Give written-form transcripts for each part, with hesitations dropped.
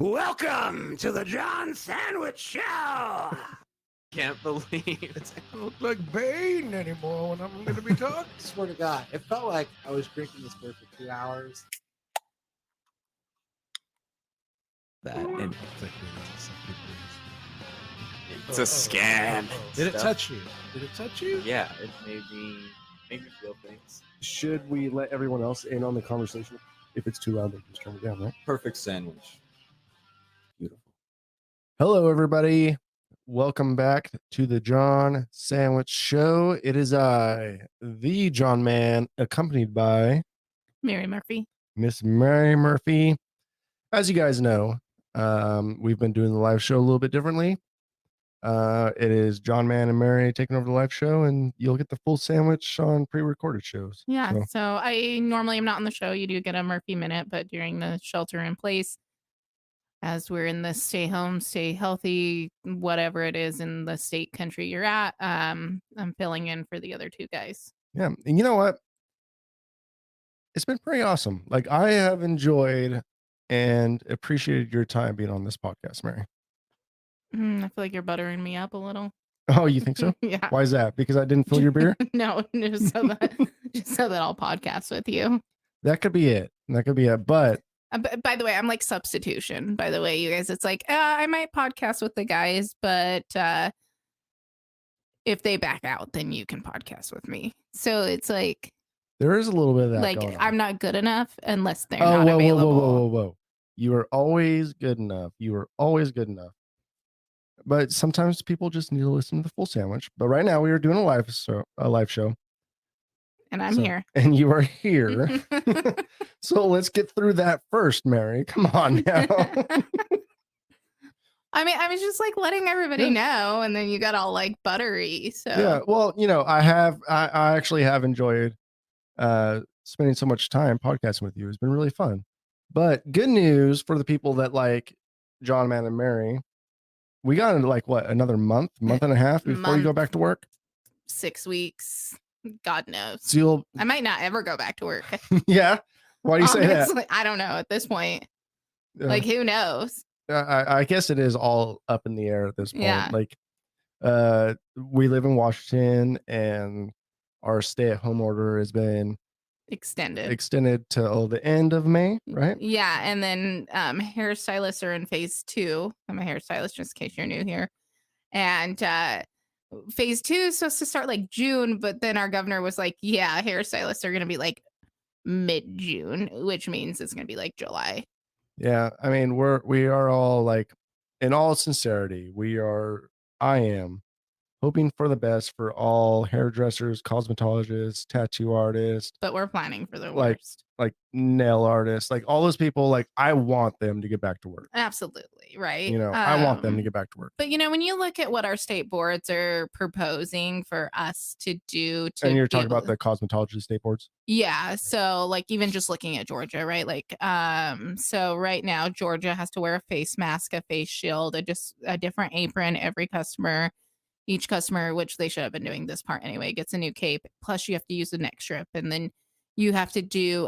Welcome to the John Sandwich Show. Can't believe It's, I don't look like Bane anymore when I'm going to be talking. Swear to God, it felt like I was drinking this beer for 2 hours. that. And It's it's a scam. Did it Stuff. touch you? Did it touch you? Yeah, it made me feel things. Should we let everyone else in on the conversation? If it's too loud, they just turn it down, right? Perfect sandwich. Beautiful. Hello, everybody. Welcome back to the John Sandwich Show. It is I, the John Man, accompanied by Mary Murphy. Miss Mary Murphy. As you guys know, we've been doing the live show a little bit differently. It is John Man and Mary taking over the live show, and you'll get the full sandwich on pre-recorded shows. Yeah. So, So I normally am not on the show. You do get a Murphy minute, but during the shelter in place, as we're in the stay home, stay healthy, whatever it is in the state country you're at, I'm filling in for the other two guys. yeah. And you know what? It's been pretty awesome. Like, I have enjoyed and appreciated your time being on this podcast, Mary. I feel like you're buttering me up a little. Oh, you think so? Yeah. Why is that? Because I didn't fill your beer? No, just so that I'll podcast with you. That could be it. That could be it. But By the way, I'm like substitution. By the way, you guys, it's like I might podcast with the guys, but if they back out, then you can podcast with me. So it's like there is a little bit of that like going on. I'm not good enough unless they're Oh, not whoa, available. whoa. You are always good enough. You are always good enough. But sometimes people just need to listen to the full sandwich. But right now we are doing a live show. And I'm So- here. And you are here. So let's get through that first, Mary. Come on now. I mean, I was just like letting everybody know, and then you got all like buttery. So Yeah. Well, I actually have enjoyed spending so much time podcasting with you. It's been really fun. But good news for the people that like John, Man, and Mary. We got into like what, another month and a half before you go Month. back to work. 6 weeks, God knows. So you'll, I might not ever go back to work. yeah. Why do you say that? Honestly, I don't know at this point. Like, who knows? I guess it is all up in the air at this point. Yeah. Like, we live in Washington, and our stay-at-home order has been Extended till the end of May, right? Yeah, and then hairstylists are in phase 2. I'm a hairstylist, just in case you're new here. And phase 2 is supposed to start like June, but then our governor was like, yeah, hairstylists are going to be like mid-June, which means it's going to be like July. Yeah, I mean, we are all like, in all sincerity, I am hoping for the best for all hairdressers, cosmetologists, tattoo artists, But we're planning for the Like- worst. like nail artists, like all those people. Like, I want them to get back to work. Absolutely, right? I want them to get back to work. But when you look at what our state boards are proposing for us to do, And you're be talking able- about the cosmetology state boards. Yeah. So like even just looking at Georgia, right? Like, so right now Georgia has to wear a face mask, a face shield, a different apron. Each customer, which they should have been doing this part anyway, gets a new cape. Plus you have to use the neck strip, and then you have to do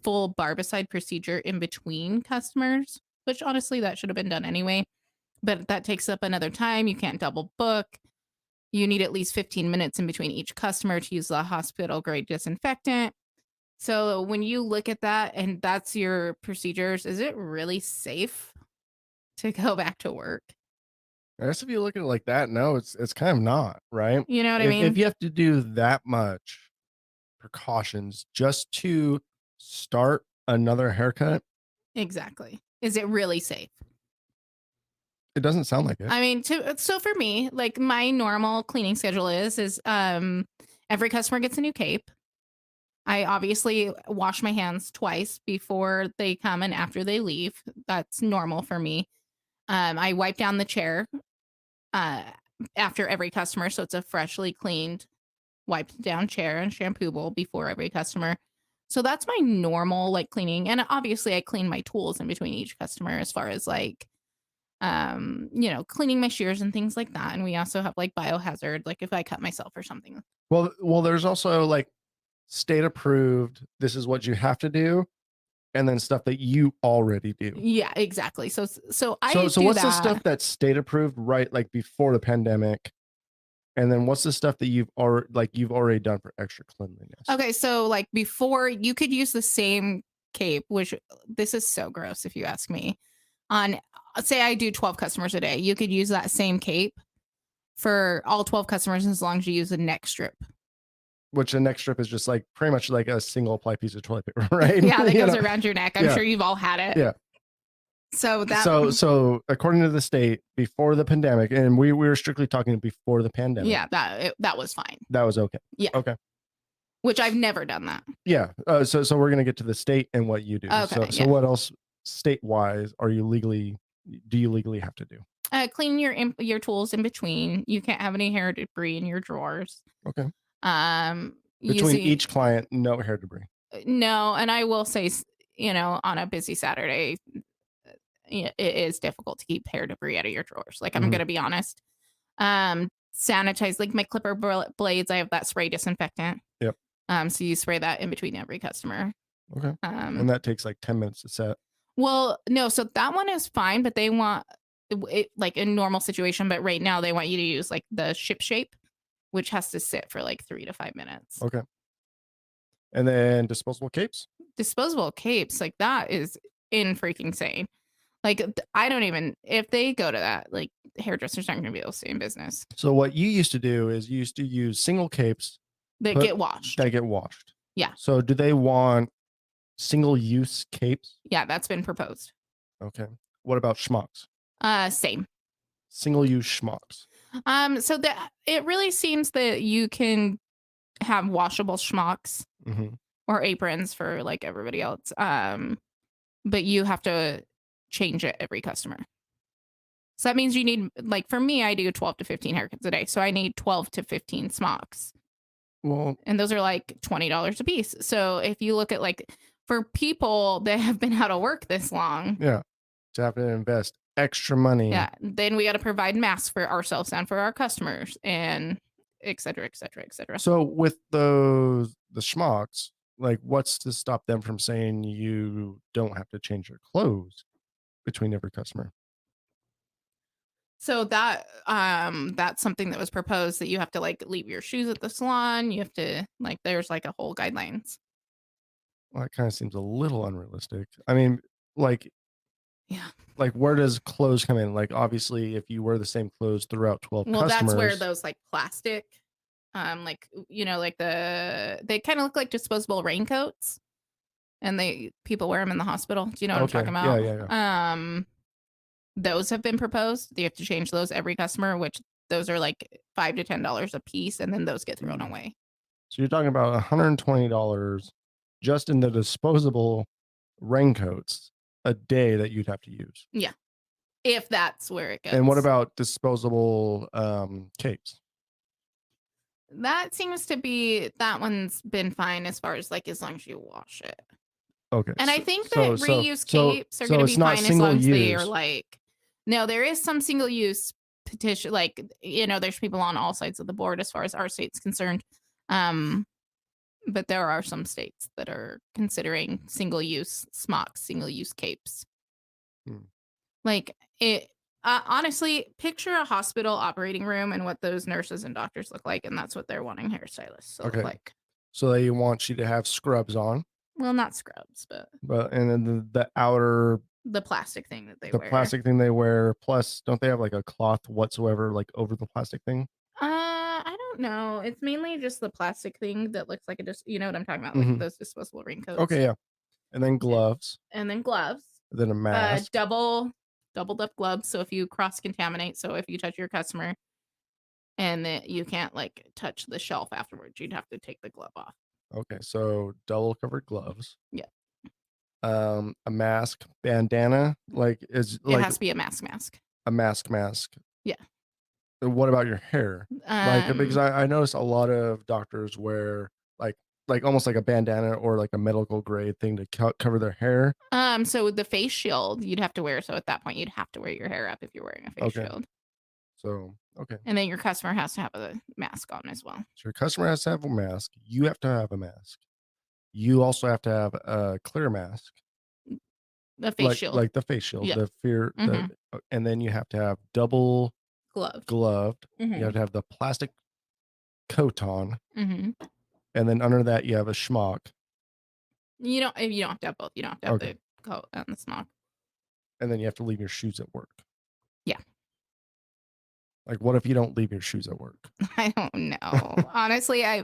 full barbicide procedure in between customers, which honestly that should have been done anyway. But that takes up another time. You can't double book. You need at least 15 minutes in between each customer to use the hospital grade disinfectant. So when you look at that and that's your procedures, is it really safe to go back to work? I guess if you look at it like that, no, it's kind of not, right? You know what I mean? If you have to do that much precautions just to start another haircut, Exactly. Is it really safe? it doesn't sound like it. I mean, so for me, like my normal cleaning schedule is every customer gets a new cape. I obviously wash my hands twice before they come and after they leave. That's normal for me. I wipe down the chair after every customer, so it's a freshly cleaned, wiped down chair and shampooable before every customer. So that's my normal like cleaning, and obviously I clean my tools in between each customer as far as like cleaning my shears and things like that. And we also have like biohazard, like if I cut myself or something. Well, there's also like state approved. This is what you have to do. and then stuff that you already do. Yeah, exactly. So I So do what's the that. stuff that's state approved, right? Like before the pandemic, and then what's the stuff that you've already done for extra cleanliness? Okay, so like before, you could use the same cape, which this is so gross if you ask me. On say I do 12 customers a day, you could use that same cape for all 12 customers as long as you use a neck strip. Which a neck strip is just like pretty much like a single ply piece of toilet paper, right? Yeah, that You goes know? around your neck. I'm Yeah. sure you've all had it. Yeah. So that So according to the state, before the pandemic, and we were strictly talking before the pandemic. yeah, that was fine. That was okay. Yeah. Okay. Which I've never done that. Yeah. So we're gonna get to the state and what you do. Okay, So yeah. what else state wise do you legally have to do? Clean your tools in between. You can't have any hair debris in your drawers. Okay. Between Between each client, no hair debris. No, and I will say, on a busy Saturday, it is difficult to keep hair debris out of your drawers. Like, I'm Mhm. gonna be honest. Sanitize, like my clipper blades. I have that spray disinfectant. Yep. So you spray that in between every customer. Okay. And that takes like 10 minutes to set. Well, no, so that one is fine, but they want it like in normal situation. But right now they want you to use like the ship shape, which has to sit for like 3 to 5 minutes. Okay. And then disposable capes. Disposable capes, like that is in freaking sane. Like I don't even, if they go to that, like hairdressers aren't gonna be able to stay in business. So what you used to do is you used to use single capes They But get washed. that get washed. Yeah. So do they want single use capes? Yeah, that's been proposed. Okay. What about schmucks? Same. Single use schmucks. So that it really seems that you can have washable schmucks Hmm. or aprons for like everybody else. But you have to change it every customer. So that means you need, like for me, I do 12 to 15 haircuts a day. So I need 12 to 15 smocks. Well, And those are like $20 a piece. So if you look at like for people that have been out of work this long, yeah. To have to invest extra money. yeah, then we got to provide masks for ourselves and for our customers and et cetera, et cetera, et cetera. So with the schmucks, like what's to stop them from saying you don't have to change your clothes between every customer? So that that's something that was proposed, that you have to like leave your shoes at the salon. You have to like there's like a whole guidelines. Well, that kind of seems a little unrealistic. I mean, like Yeah. like where does clothes come in? Like obviously if you wear the same clothes throughout 12 Well, customers. that's where those like plastic, like like they kind of look like disposable raincoats, and people wear them in the hospital. Do you know what Okay, I'm talking about? yeah. Those have been proposed. You have to change those every customer, which those are like $5 to $10 a piece, and then those get thrown away. So you're talking about $120 just in the disposable raincoats a day that you'd have to use. If that's where it goes. And what about disposable capes? that? Seems to be that one's been fine as far as like as long as you wash it. Okay. And I think that reuse capes are so going to it's be not fine as single long as they are use. like. No, there is some single use petition. Like there's people on all sides of the board as far as our state's concerned. But there are some states that are considering single use smocks, single use capes. Like it. Honestly, picture a hospital operating room and what those nurses and doctors look like, and that's what they're wanting hairstylists to Okay. look like. So they want you to have scrubs on, Well, not scrubs, but and then the outer the plastic thing that they the wear. plastic thing they wear. Plus, don't they have like a cloth whatsoever like over the plastic thing? I don't know. It's mainly just the plastic thing that looks like you know what I'm talking about, like Mhm. those disposable raincoats. Okay, yeah. And then gloves, And then gloves. then a mask. Doubled up gloves. So if you cross contaminate, so if you touch your customer and that you can't like touch the shelf afterwards, you'd have to take the glove off. Okay, so double covered gloves. Yeah. A mask, bandana, like is It like has to be a mask. a mask. Yeah. And what about your hair? Like because Um, I noticed a lot of doctors wear like almost like a bandana or like a medical grade thing to cover their hair. so the face shield you'd have to wear. So at that point, you'd have to wear your hair up if you're wearing a face Okay. shield. So okay, And then your customer has to have a mask on as well. so your customer has to have a mask. You have to have a mask. You also have to have a clear mask. The face shield. like the face shield, Yeah. the fear, and then you have to have double gloved. Mhm. You have to have the plastic coat on, Mm-hmm. and then under that you have a schmuck, You don't have to have both. You don't have to have Okay. the coat and the smock. and then you have to leave your shoes at work. Yeah. Like, what if you don't leave your shoes at work? I don't know. Honestly, I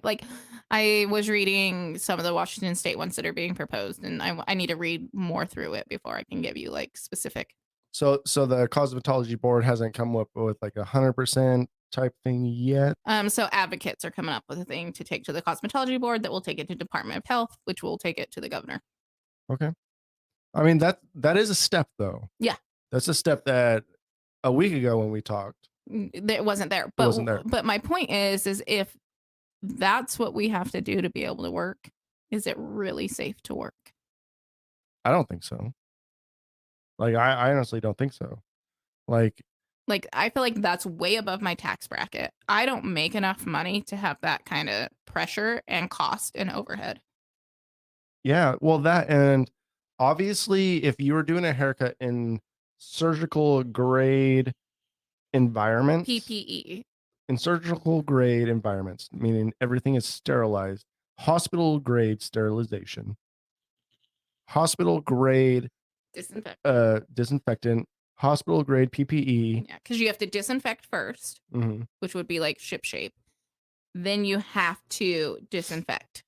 was reading some of the Washington State ones that are being proposed, and I need to read more through it before I can give you like specific. So the cosmetology board hasn't come up with like 100% type thing yet. So advocates are coming up with a thing to take to the cosmetology board that will take it to Department of Health, which will take it to the governor. Okay. I mean, that is a step though. Yeah. That's a step that a week ago when we talked, It wasn't there. But wasn't there. But my point is if that's what we have to do to be able to work, is it really safe to work? I don't think so. Like, I honestly don't think so. Like, I feel like that's way above my tax bracket. I don't make enough money to have that kind of pressure and cost and overhead. yeah, well, that, and obviously if you were doing a haircut in surgical grade environments, PPE. in surgical grade environments, meaning everything is sterilized, hospital grade sterilization, hospital grade disinfectant, hospital grade PPE. Yeah, because you have to disinfect first, Mhm. which would be like ship shape. Then you have to disinfect.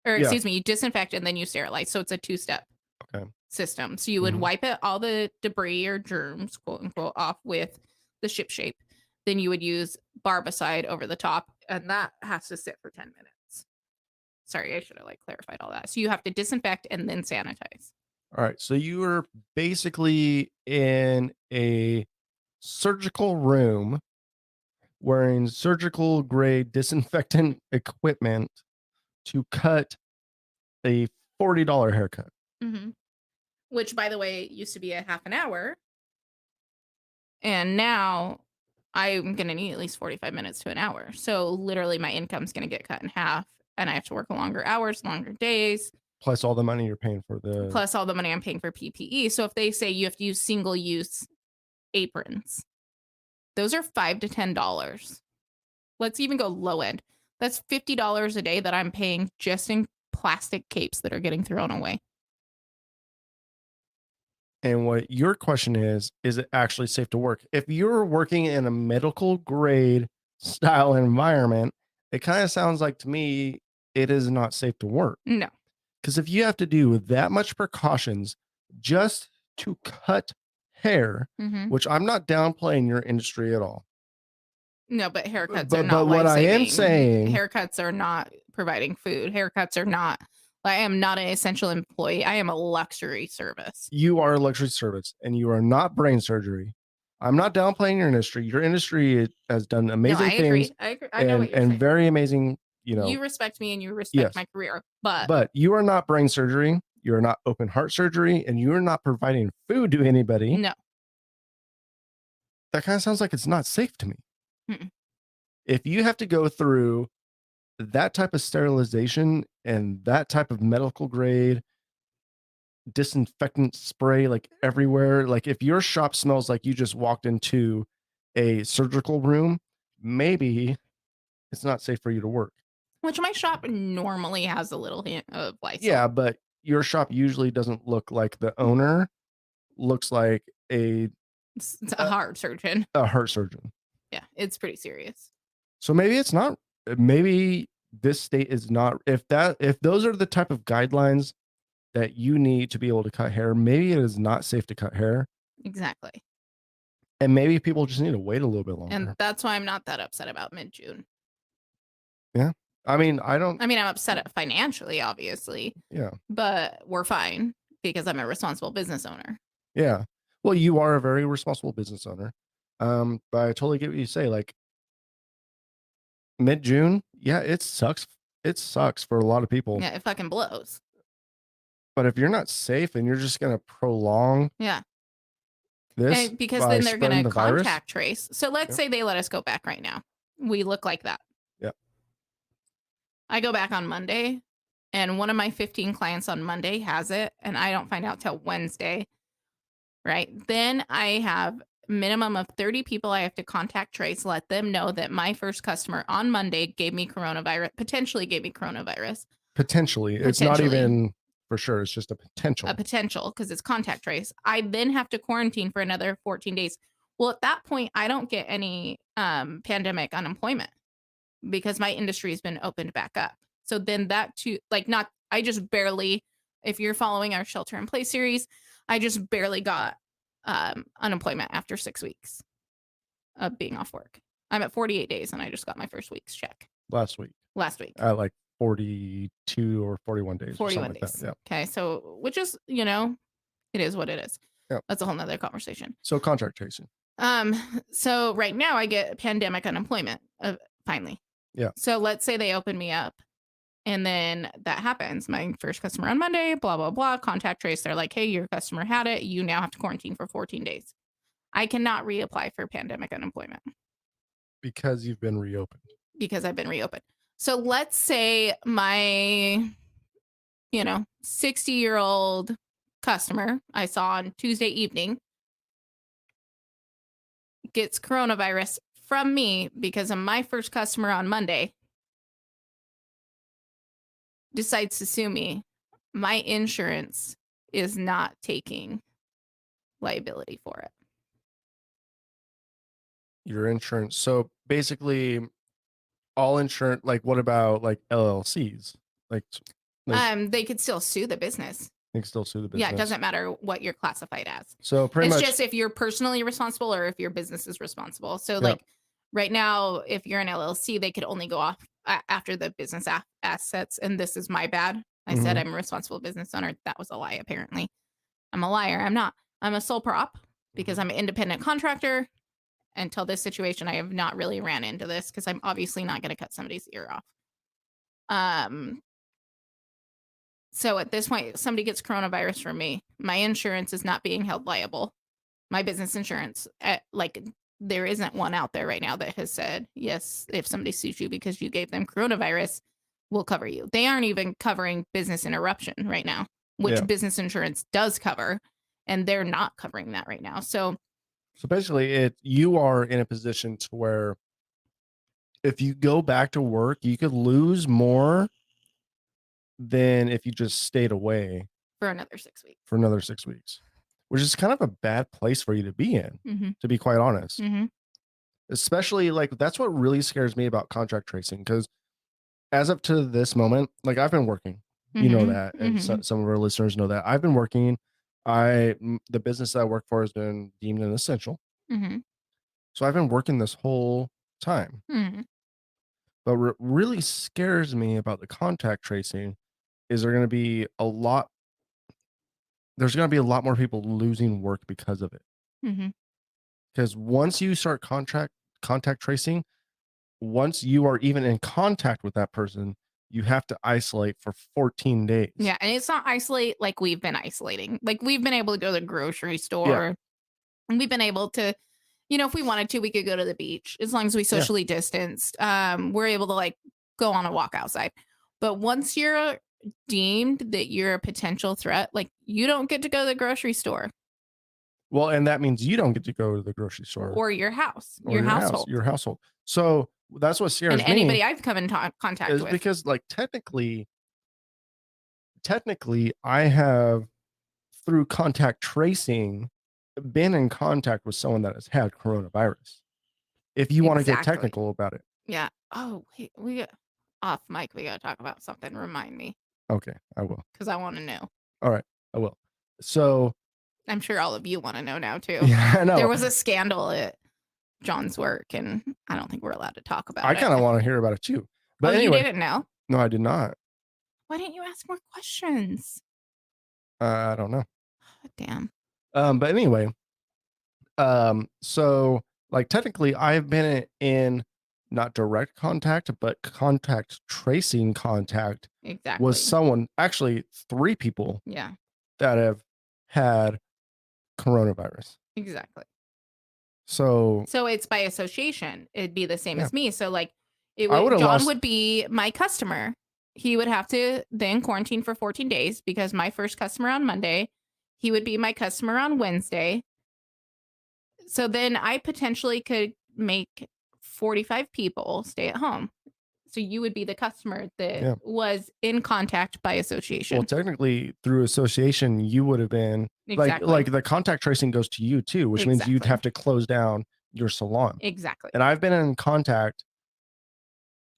Or Yeah. excuse me, you disinfect and then you sterilize. So it's a 2-step Okay. system. So you would Mhm. wipe it, all the debris or germs, quote unquote, off with the ship shape. Then you would use barbicide over the top, and that has to sit for 10 minutes. Sorry, I should have like clarified all that. So you have to disinfect and then sanitize. All right. So you were basically in a surgical room wearing surgical grade disinfectant equipment to cut a $40 haircut. Mm-hmm. Which, by the way, used to be a half an hour. And now I'm going to need at least 45 minutes to an hour. So literally my income's going to get cut in half, and I have to work longer hours, longer days, Plus all the money you're paying for the. plus all the money I'm paying for PPE. So if they say you have to use single use aprons, those are $5 to $10. Let's even go low end. That's $50 a day that I'm paying just in plastic capes that are getting thrown away. And what your question is it actually safe to work? If you're working in a medical grade style environment, it kind of sounds like to me it is not safe to work. No. Because if you have to do that much precautions just to cut hair, Mm-hmm. which I'm not downplaying your industry at all. No, but haircuts But- are not but what I am life-saving. saying- Haircuts are not providing food. Haircuts are not. I am not an essential employee. I am a luxury service. You are a luxury service and you are not brain surgery. I'm not downplaying your industry. Your industry has done amazing no, I things agree. I agree. I know what you're and saying. very amazing, You respect me and you respect Yes. my career, but but you are not brain surgery. You are not open heart surgery, and you are not providing food to anybody. no. That kind of sounds like it's not safe to me. Mm-mm. If you have to go through that type of sterilization and that type of medical grade disinfectant spray like everywhere, like if your shop smells like you just walked into a surgical room, maybe it's not safe for you to work. Which my shop normally has a little hint of Lysol. Yeah, but your shop usually doesn't look like the owner looks like a It's a heart surgeon. heart surgeon. Yeah, it's pretty serious. So maybe it's not, maybe this state is not, if those are the type of guidelines that you need to be able to cut hair, maybe it is not safe to cut hair. Exactly. And maybe people just need to wait a little bit longer. And that's why I'm not that upset about mid-June. I mean, I'm upset financially, obviously, yeah. but we're fine because I'm a responsible business owner. Yeah. Well, you are a very responsible business owner. But I totally get what you say. Like mid-June, yeah, it sucks. It sucks for a lot of people. Yeah, it fucking blows. But if you're not safe and you're just gonna prolong Yeah. this, And because by then they're going spreading to the virus, contact trace. So let's Yeah. say they let us go back right now. We look like that. Yeah. I go back on Monday, and one of my 15 clients on Monday has it, and I don't find out till Wednesday. right? Then I have minimum of 30 people I have to contact trace, let them know that my first customer on Monday gave me coronavirus, potentially gave me coronavirus. Potentially. It's not Potentially. even for sure. It's just a potential. A potential because it's contact trace. I then have to quarantine for another 14 days. Well, at that point, I don't get any pandemic unemployment because my industry has been opened back up. So then that too, like not, I just barely, if you're following our shelter in place series, I just barely got unemployment after 6 weeks of being off work. I'm at 48 days and I just got my first week's check last week. At like 42 or 41 days. 41 days. days. Like that. Yeah. Okay. So, which is, you know, it is what it is. Yep. That's a whole nother conversation. So contract tracing. So right now I get pandemic unemployment finally. Yeah. So let's say they open me up and then that happens. My first customer on Monday, blah, blah, blah, contact trace. They're like, hey, your customer had it. You now have to quarantine for 14 days. I cannot reapply for pandemic unemployment. Because you've been reopened. Because I've been reopened. So let's say my, 60-year-old customer I saw on Tuesday evening gets coronavirus from me because of my first customer on Monday decides to sue me. My insurance is not taking liability for it. Your insurance. So basically all insurance, like what about like LLCs? Like they could still sue the business. they can still sue the business. Yeah, it doesn't matter what you're classified as. So pretty It's much just if you're personally responsible or if your business is responsible. So like right now, if you're an LLC, they could only go off after the business assets. And this is my bad. I said I'm a responsible business owner. That was a lie, apparently. I'm a liar. I'm not. I'm a sole prop because I'm an independent contractor. Until this situation, I have not really ran into this because I'm obviously not going to cut somebody's ear off. So at this point, somebody gets coronavirus from me. My insurance is not being held liable. My business insurance, there isn't one out there right now that has said, yes, if somebody sues you because you gave them coronavirus, we'll cover you. They aren't even covering business interruption right now, which business insurance does cover, and they're not covering that right now. So basically you are in a position to where if you go back to work, you could lose more than if you just stayed away for another 6 weeks. For another 6 weeks, which is kind of a bad place for you to be in, to be quite honest. Especially like that's what really scares me about contract tracing, because as up to this moment, like I've been working, you know that, and some of our listeners know that I've been working. The business that I work for has been deemed an essential. So I've been working this whole time. But what really scares me about the contact tracing is there's going to be a lot more people losing work because of it. Because once you start contact tracing, once you are even in contact with that person, you have to isolate for 14 days. Yeah, and it's not isolate like we've been isolating. Like we've been able to go to the grocery store, and we've been able to, if we wanted to, we could go to the beach as long as we socially distanced. We're able to like go on a walk outside. But once you're deemed that you're a potential threat, like you don't get to go to the grocery store. Well, and that means you don't get to go to the grocery store or your house, or your household. So that's what scares me. And anybody I've come in contact with. Because like technically I have, through contact tracing, been in contact with someone that has had coronavirus. If you want to get technical about it. Yeah. Oh, wait, we got off mic. We got to talk about something. Remind me. Okay, I will. Because I want to know. All right, I will. So I'm sure all of you want to know now too. Yeah, I know. There was a scandal at John's work, and I don't think we're allowed to talk about it. I kind of want to hear about it too. But anyway, you didn't know? No, I did not. Why didn't you ask more questions? I don't know. Oh, damn. But anyway, so like technically I've been in not direct contact, but contact tracing contact with someone, actually 3 people that have had coronavirus. Exactly. So it's by association. It'd be the same as me. So like John would be my customer. He would have to then quarantine for 14 days because my first customer on Monday He would be my customer on Wednesday. So then I potentially could make 45 people stay at home. So you would be the customer that Yeah. was in contact by association. Well, technically, through association, you would have been Exactly. like the contact tracing goes to you too, which means you'd Exactly. have to close down your salon. Exactly. And I've been in contact.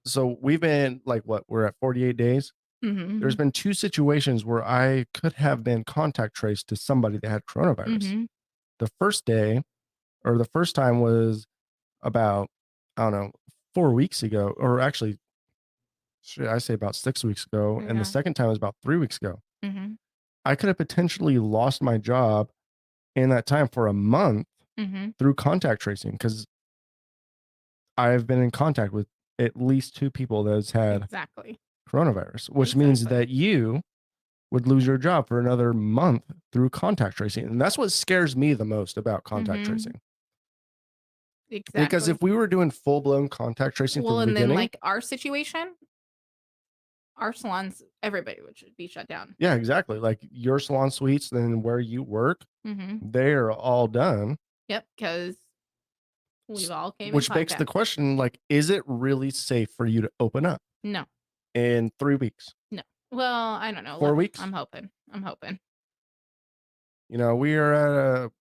So we've been like what? We're at 48 days. Mhm. There's been 2 situations where I could have been contact traced to somebody that had coronavirus. Mhm. The first day, or the first time, was about, I don't know, 4 weeks ago, or actually, should I say about 6 weeks ago, and Yeah. the second time was about 3 weeks ago. Mhm. I could have potentially lost my job in that time for a month Mhm. through contact tracing, because I've been in contact with at least 2 people that has had Exactly. coronavirus, which means Exactly. that you would lose your job for another month through contact tracing. And that's what scares me the most about contact Mhm. tracing. Exactly. Because if we were doing full-blown contact tracing well, from the and then beginning, like our situation, our salons, everybody would be shut down. yeah, exactly. Like your salon suites, then where you work, Mm-hmm. they're all done. Yep, because we've all came Which in begs the contact. question, like, is it really safe for you to open up No. in 3 weeks? Well, I don't know. 4 weeks? I'm hoping. You know, we are at a,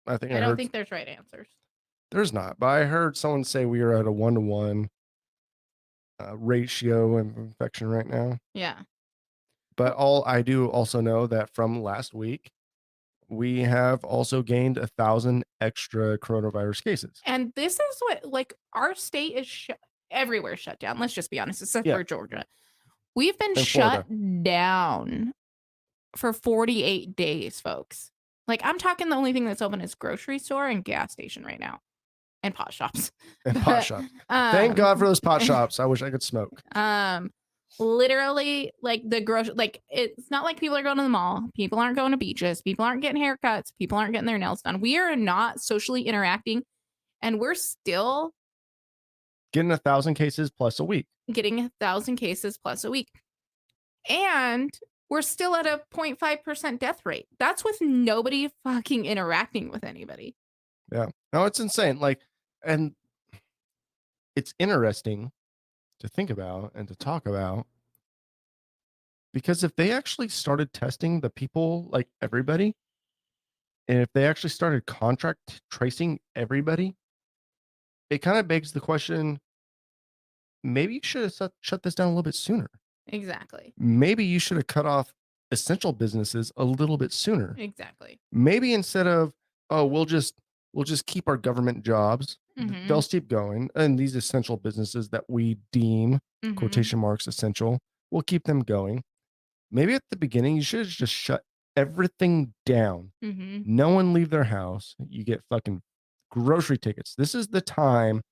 I think I I don't heard, think there's right answers. there's not, but I heard someone say we are at a 1-to-1 ratio of infection right now. Yeah. But I do also know that from last week, we have also gained 1,000 extra coronavirus cases. And this is what, like, our state is everywhere shut down. Let's just be honest, except Yeah. for Georgia. We've been And shut down for 48 days, folks. Like, I'm talking the only thing that's open is grocery store and gas station right now, and pot shops. And pot shops. Thank God for those pot shops. I wish I could smoke. Literally, like the grocery, like it's not like people are going to the mall. People aren't going to beaches. People aren't getting haircuts. People aren't getting their nails done. We are not socially interacting, and we're still Getting 1,000 cases plus a week. getting 1,000 cases plus a week. And we're still at a 0.5% death rate. That's with nobody fucking interacting with anybody. Yeah. No, it's insane. Like, and it's interesting to think about and to talk about, because if they actually started testing the people, like everybody, and if they actually started contract tracing everybody, it kind of begs the question, maybe you should have shut this down a little bit sooner. Exactly. Maybe you should have cut off essential businesses a little bit sooner. Exactly. Maybe instead of, oh, we'll just keep our government jobs, Mhm. they'll keep going, and these essential businesses that we deem Mhm. quotation marks essential, we'll keep them going. Maybe at the beginning you should have just shut everything down. Mhm. No one leave their house. You get fucking grocery tickets. This is the time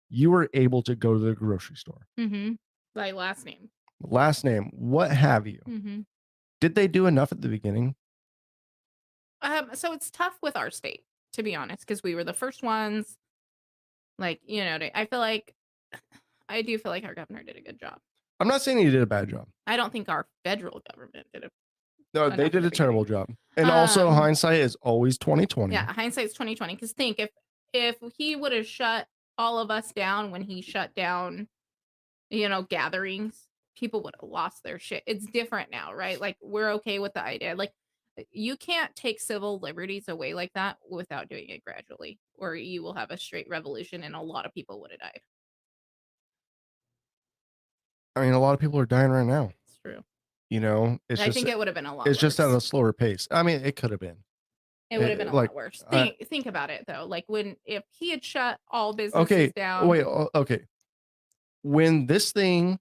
you were able to go to the grocery store. Mhm. By last name. Last name, what have you. Mhm. Did they do enough at the beginning? So it's tough with our state, to be honest, because we were the first ones. Like, you know, I feel like I do feel like our governor did a good job. I'm not saying he did a bad job. I don't think our federal government did a No, enough they at did the a terrible beginning. job. And also Um, hindsight is always 2020. yeah, hindsight's 2020. Because think if he would have shut all of us down when he shut down, you know, gatherings, people would have lost their shit. It's different now, right? Like we're okay with the idea. Like you can't take civil liberties away like that without doing it gradually, or you will have a straight revolution and a lot of people would have died. I mean, a lot of people are dying right now. It's true. You know, it's I just think it would have been a lot it's just at worse. a slower pace. I mean, it could have been. It would have been a like, lot worse. I- Think about it though. Like if he had shut all businesses Okay. down. Wait, okay. When this thing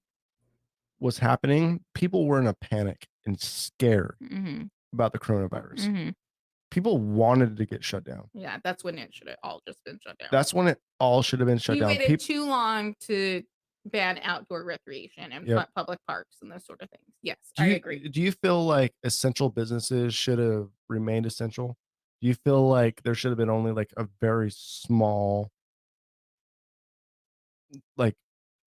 was happening, people were in a panic and scared Mhm. about the coronavirus. Mhm. People wanted to get shut down. Yeah, that's when it should have all just been shut down. That's when it all should have been shut we down. waited too long to ban outdoor recreation and Yep. public parks and those sort of things. Yes, Do I you, agree. Do you feel like essential businesses should have remained essential? Do you feel like there should have been only like a very small, like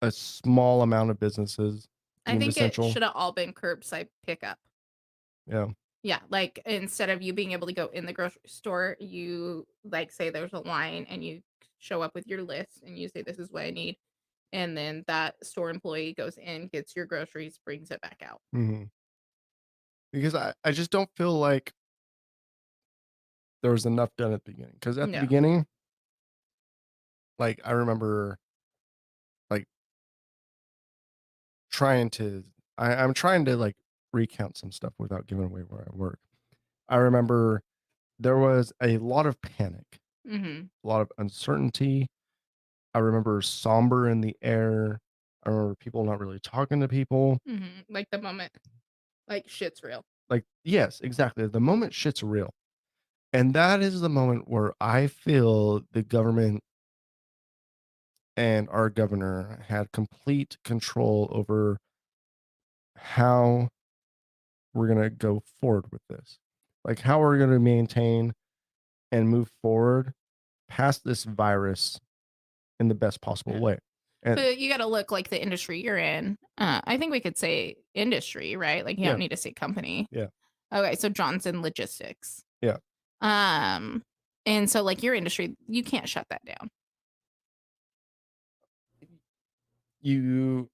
a small amount of businesses I deemed think essential? it should have all been curbside pickup. Yeah. Yeah, like instead of you being able to go in the grocery store, you like say there's a line and you show up with your list and you say this is what I need. And then that store employee goes in, gets your groceries, brings it back out. Because I just don't feel like there was enough done at the beginning. Because at the No. beginning, like I remember like I'm trying to like recount some stuff without giving away where I work. I remember there was a lot of panic, Mm-hmm. a lot of uncertainty. I remember somber in the air. I remember people not really talking to people. Mm-hmm. Like the moment, like shit's real. Like, yes, exactly. The moment shit's real. And that is the moment where I feel the government and our governor had complete control over how we're going to go forward with this. Like, how we're going to maintain and move forward past this virus in the best possible Yeah. way. And But you got to look like the industry you're in. I think we could say industry, right? Like you Yeah. don't need to say company. Yeah. Okay, so Johnson Logistics. Yeah. And so like your industry, you can't shut that down. you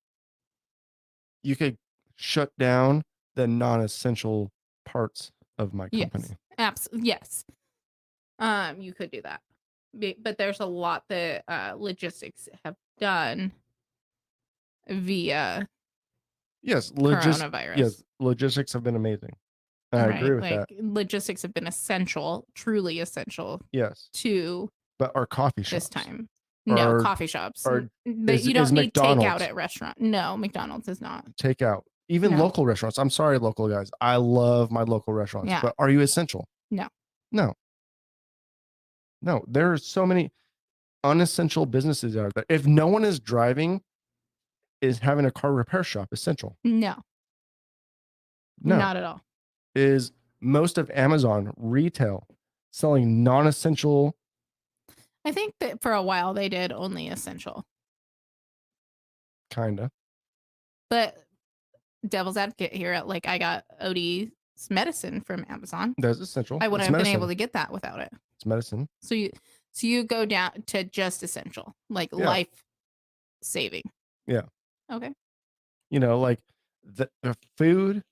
could shut down the non-essential parts of my company. Yes. Absolutely. Yes. You could do that. But there's a lot that logistics have done via Yes, coronavirus. yes, logistics have been amazing. I Right? agree with Like that. logistics have been essential, truly essential Yes, to but our coffee shops this time. No, Are- coffee shops. are- You don't is need takeout McDonald's. at restaurant. No, McDonald's is not. takeout, even No. local restaurants. I'm sorry, local guys. I love my local restaurants, Yeah. but are you essential? No. No, there are so many unessential businesses out there. If no one is driving, is having a car repair shop essential? No. No. Not at all. Is most of Amazon retail selling non-essential? I think that for a while they did only essential. Kinda. But devil's advocate here, like I got OD's medicine from Amazon. That's essential. I wouldn't It's have been medicine. able to get that without it. It's medicine. So you go down to just essential, like Yeah. life saving. Yeah. Okay. You know, like the food,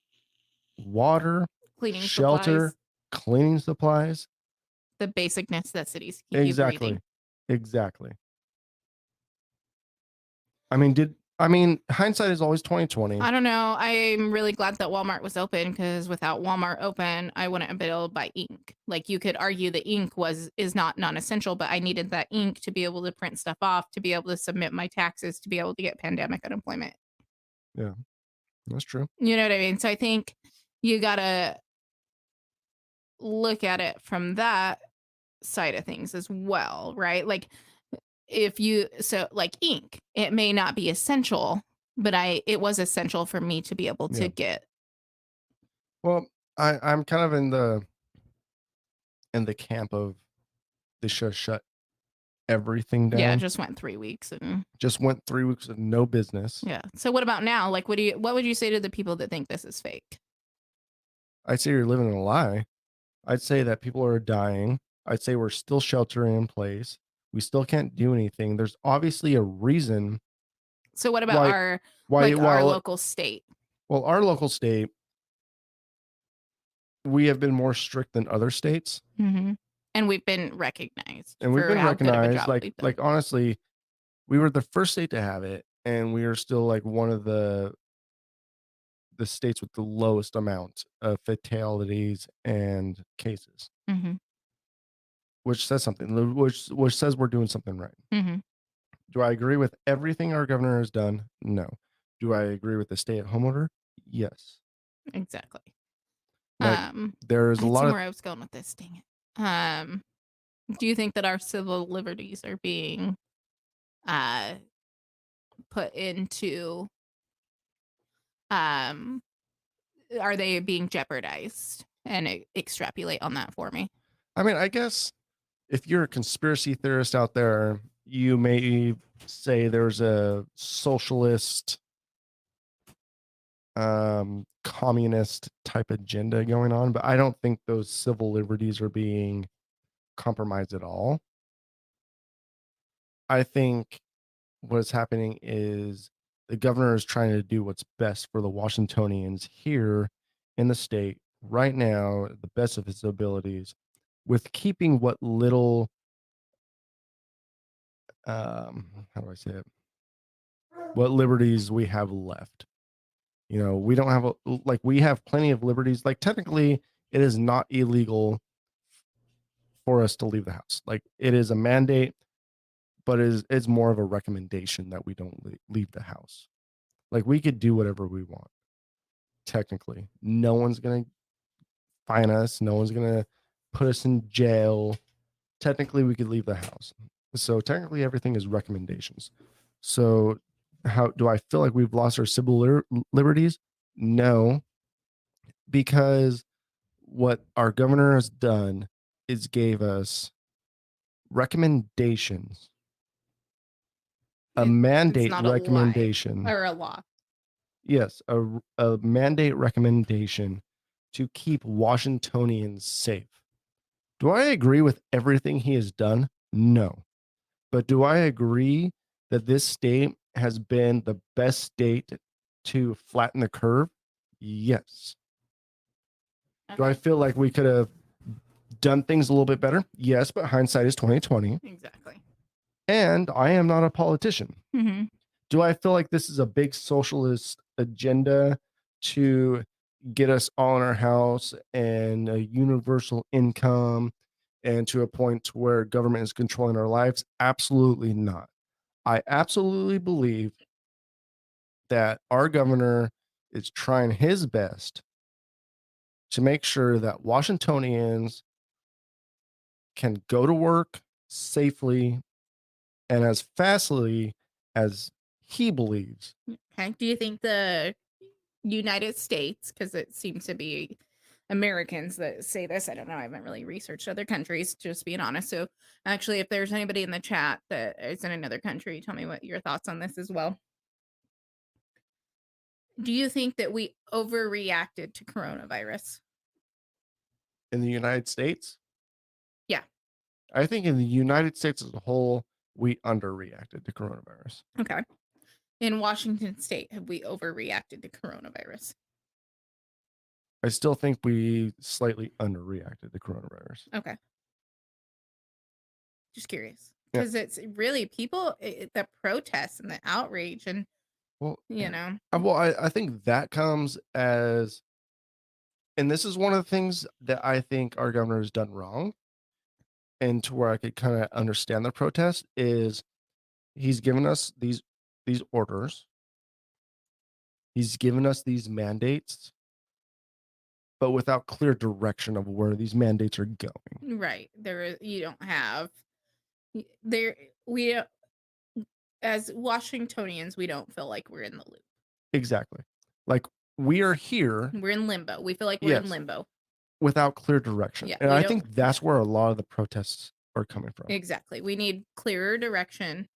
water, Cleaning shelter, supplies, cleaning supplies. the basic necessities to keep you Exactly. breathing. Exactly. I mean, hindsight is always 2020. I don't know. I'm really glad that Walmart was open because without Walmart open, I wouldn't have been able to buy ink. Like you could argue the ink is not non-essential, but I needed that ink to be able to print stuff off, to be able to submit my taxes, to be able to get pandemic unemployment. That's true. You know what I mean? So I think you gotta look at it from that side of things as well, right? Like like ink, it may not be essential, but it was essential for me to be able to Yeah. get. Well, I'm kind of in the camp of they should shut everything down. Yeah, it just went 3 weeks and Just went 3 weeks of no business. yeah. So what about now? Like what would you say to the people that think this is fake? I'd say you're living in a lie. I'd say that people are dying. I'd say we're still sheltering in place. We still can't do anything. There's obviously a reason So what about why our local state? well, our local state, we have been more strict than other states, Mm-hmm. And we've been recognized. and we've for been how good of a recognized. job Like we've done. like honestly, we were the first state to have it, and we are still like one of the states with the lowest amount of fatalities and cases, Mm-hmm. which says something. Which says we're doing something right. Mm-hmm. Do I agree with everything our governor has done? No. Do I agree with the stay-at-home order? Yes. Exactly. Like, there's I a had lot of somewhere I was going with this. Dang it. Do you think that our civil liberties are being put into are they being jeopardized? And extrapolate on that for me. I mean, I guess if you're a conspiracy theorist out there, you may say there's a socialist communist type agenda going on, but I don't think those civil liberties are being compromised at all. I think what is happening is the governor is trying to do what's best for the Washingtonians here in the state right now, the best of his abilities, with keeping what little how do I say it? What liberties we have left. You know, we don't have we have plenty of liberties. Like technically, it is not illegal for us to leave the house. Like it is a mandate, but it's more of a recommendation that we don't leave the house. Like we could do whatever we want. Technically, no one's gonna fine us. No one's gonna put us in jail. Technically, we could leave the house. So technically, everything is recommendations. So how do I feel like we've lost our civil liberties? No, because what our governor has done is gave us recommendations, a mandate not a lie recommendation, or a law. yes, a mandate recommendation to keep Washingtonians safe. Do I agree with everything he has done? No. But do I agree that this state has been the best state to flatten the curve? Yes. Do I Okay. feel like we could have done things a little bit better? Yes, but hindsight is 2020. Exactly. And I am not a politician. Mm-hmm. Do I feel like this is a big socialist agenda to get us all in our house and a universal income and to a point where government is controlling our lives? Absolutely not. I absolutely believe that our governor is trying his best to make sure that Washingtonians can go to work safely and as fastly as he believes. Okay. Do you think the United States, because it seems to be Americans that say this, I don't know, I haven't really researched other countries, just being honest. So actually, if there's anybody in the chat that is in another country, tell me what your thoughts on this as well. Do you think that we overreacted to coronavirus? In the United States? Yeah. I think in the United States as a whole, we underreacted to coronavirus. Okay. In Washington State, have we overreacted to coronavirus? I still think we slightly underreacted to coronavirus. Okay. Just curious. Yeah. Because it's really people, the protests and the outrage and, Well, you know. well, I think that comes as, and this is one of the things that I think our governor has done wrong, and to where I could kind of understand the protest is he's given us these orders, he's given us these mandates, but without clear direction of where these mandates are going. Right. You don't have there. We as Washingtonians, we don't feel like we're in the loop. Exactly. Like we are here. We're in limbo. We feel like we're in limbo. Without clear direction. Yeah, and I think that's where a lot of the protests are coming from. Exactly. We need clearer direction.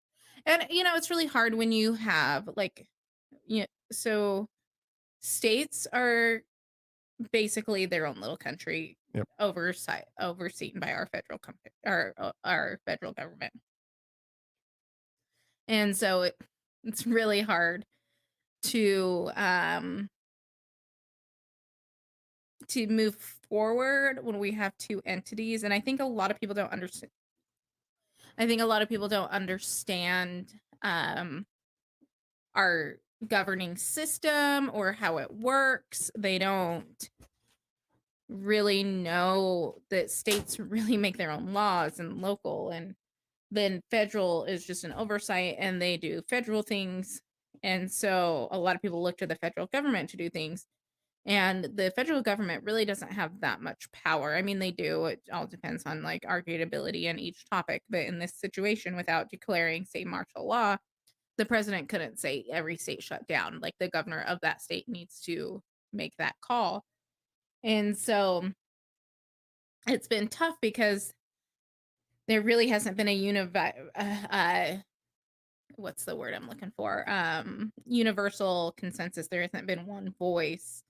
And, it's really hard when you have so states are basically their own little country, yep, overseen by our federal government. And so it's really hard to move forward when we have two entities. And I think a lot of people don't understand. Our governing system or how it works. They don't really know that states really make their own laws and local, and then federal is just an oversight and they do federal things. And so a lot of people look to the federal government to do things. And the federal government really doesn't have that much power. I mean, they do. It all depends on arguability in each topic. But in this situation, without declaring, say, martial law, the president couldn't say every state shut down. Like the governor of that state needs to make that call. And so it's been tough because there really hasn't been a what's the word I'm looking for? Universal consensus. There hasn't been one voice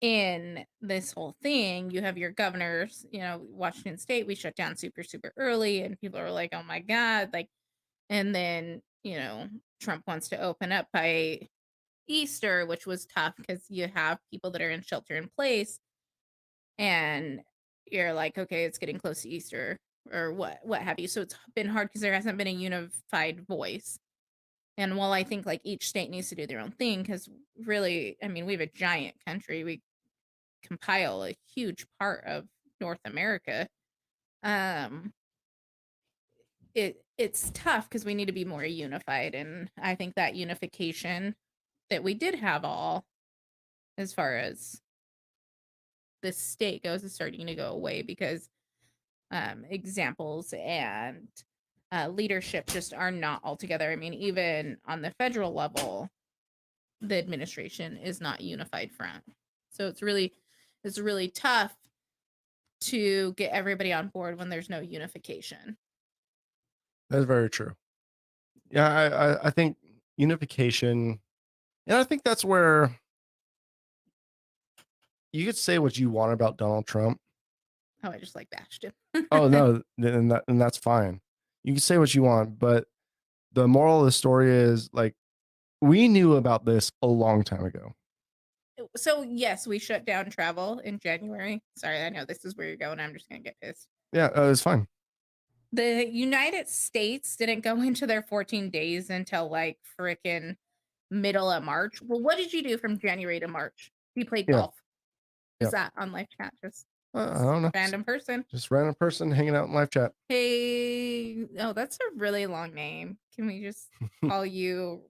in this whole thing. You have your governors, Washington State, we shut down super, super early, and people are like, oh my God, like, and then, Trump wants to open up by Easter, which was tough because you have people that are in shelter in place, and you're like, okay, it's getting close to Easter or what have you. So it's been hard because there hasn't been a unified voice. And while I think like each state needs to do their own thing, because really, I mean, we have a giant country. We compile a huge part of North America. It's tough because we need to be more unified. And I think that unification that we did have all, as far as the state goes, is starting to go away because examples and leadership just are not all together. I mean, even on the federal level, the administration is not unified front. So it's really tough to get everybody on board when there's no unification. That's very true. Yeah, I think unification, and I think that's where you could say what you want about Donald Trump. Oh, I just like bashed him. Oh no, and that's fine. You can say what you want, but the moral of the story is like we knew about this a long time ago. So yes, we shut down travel in January. Sorry, I know this is where you're going. I'm just gonna get pissed. Yeah, it's fine. The United States didn't go into their 14 days until like freaking middle of March. Well, what did you do from January to March? You played golf. Is that on live chat? Just I don't know. Random person. Just random person hanging out in live chat. Hey, oh, that's a really long name. Can we just call you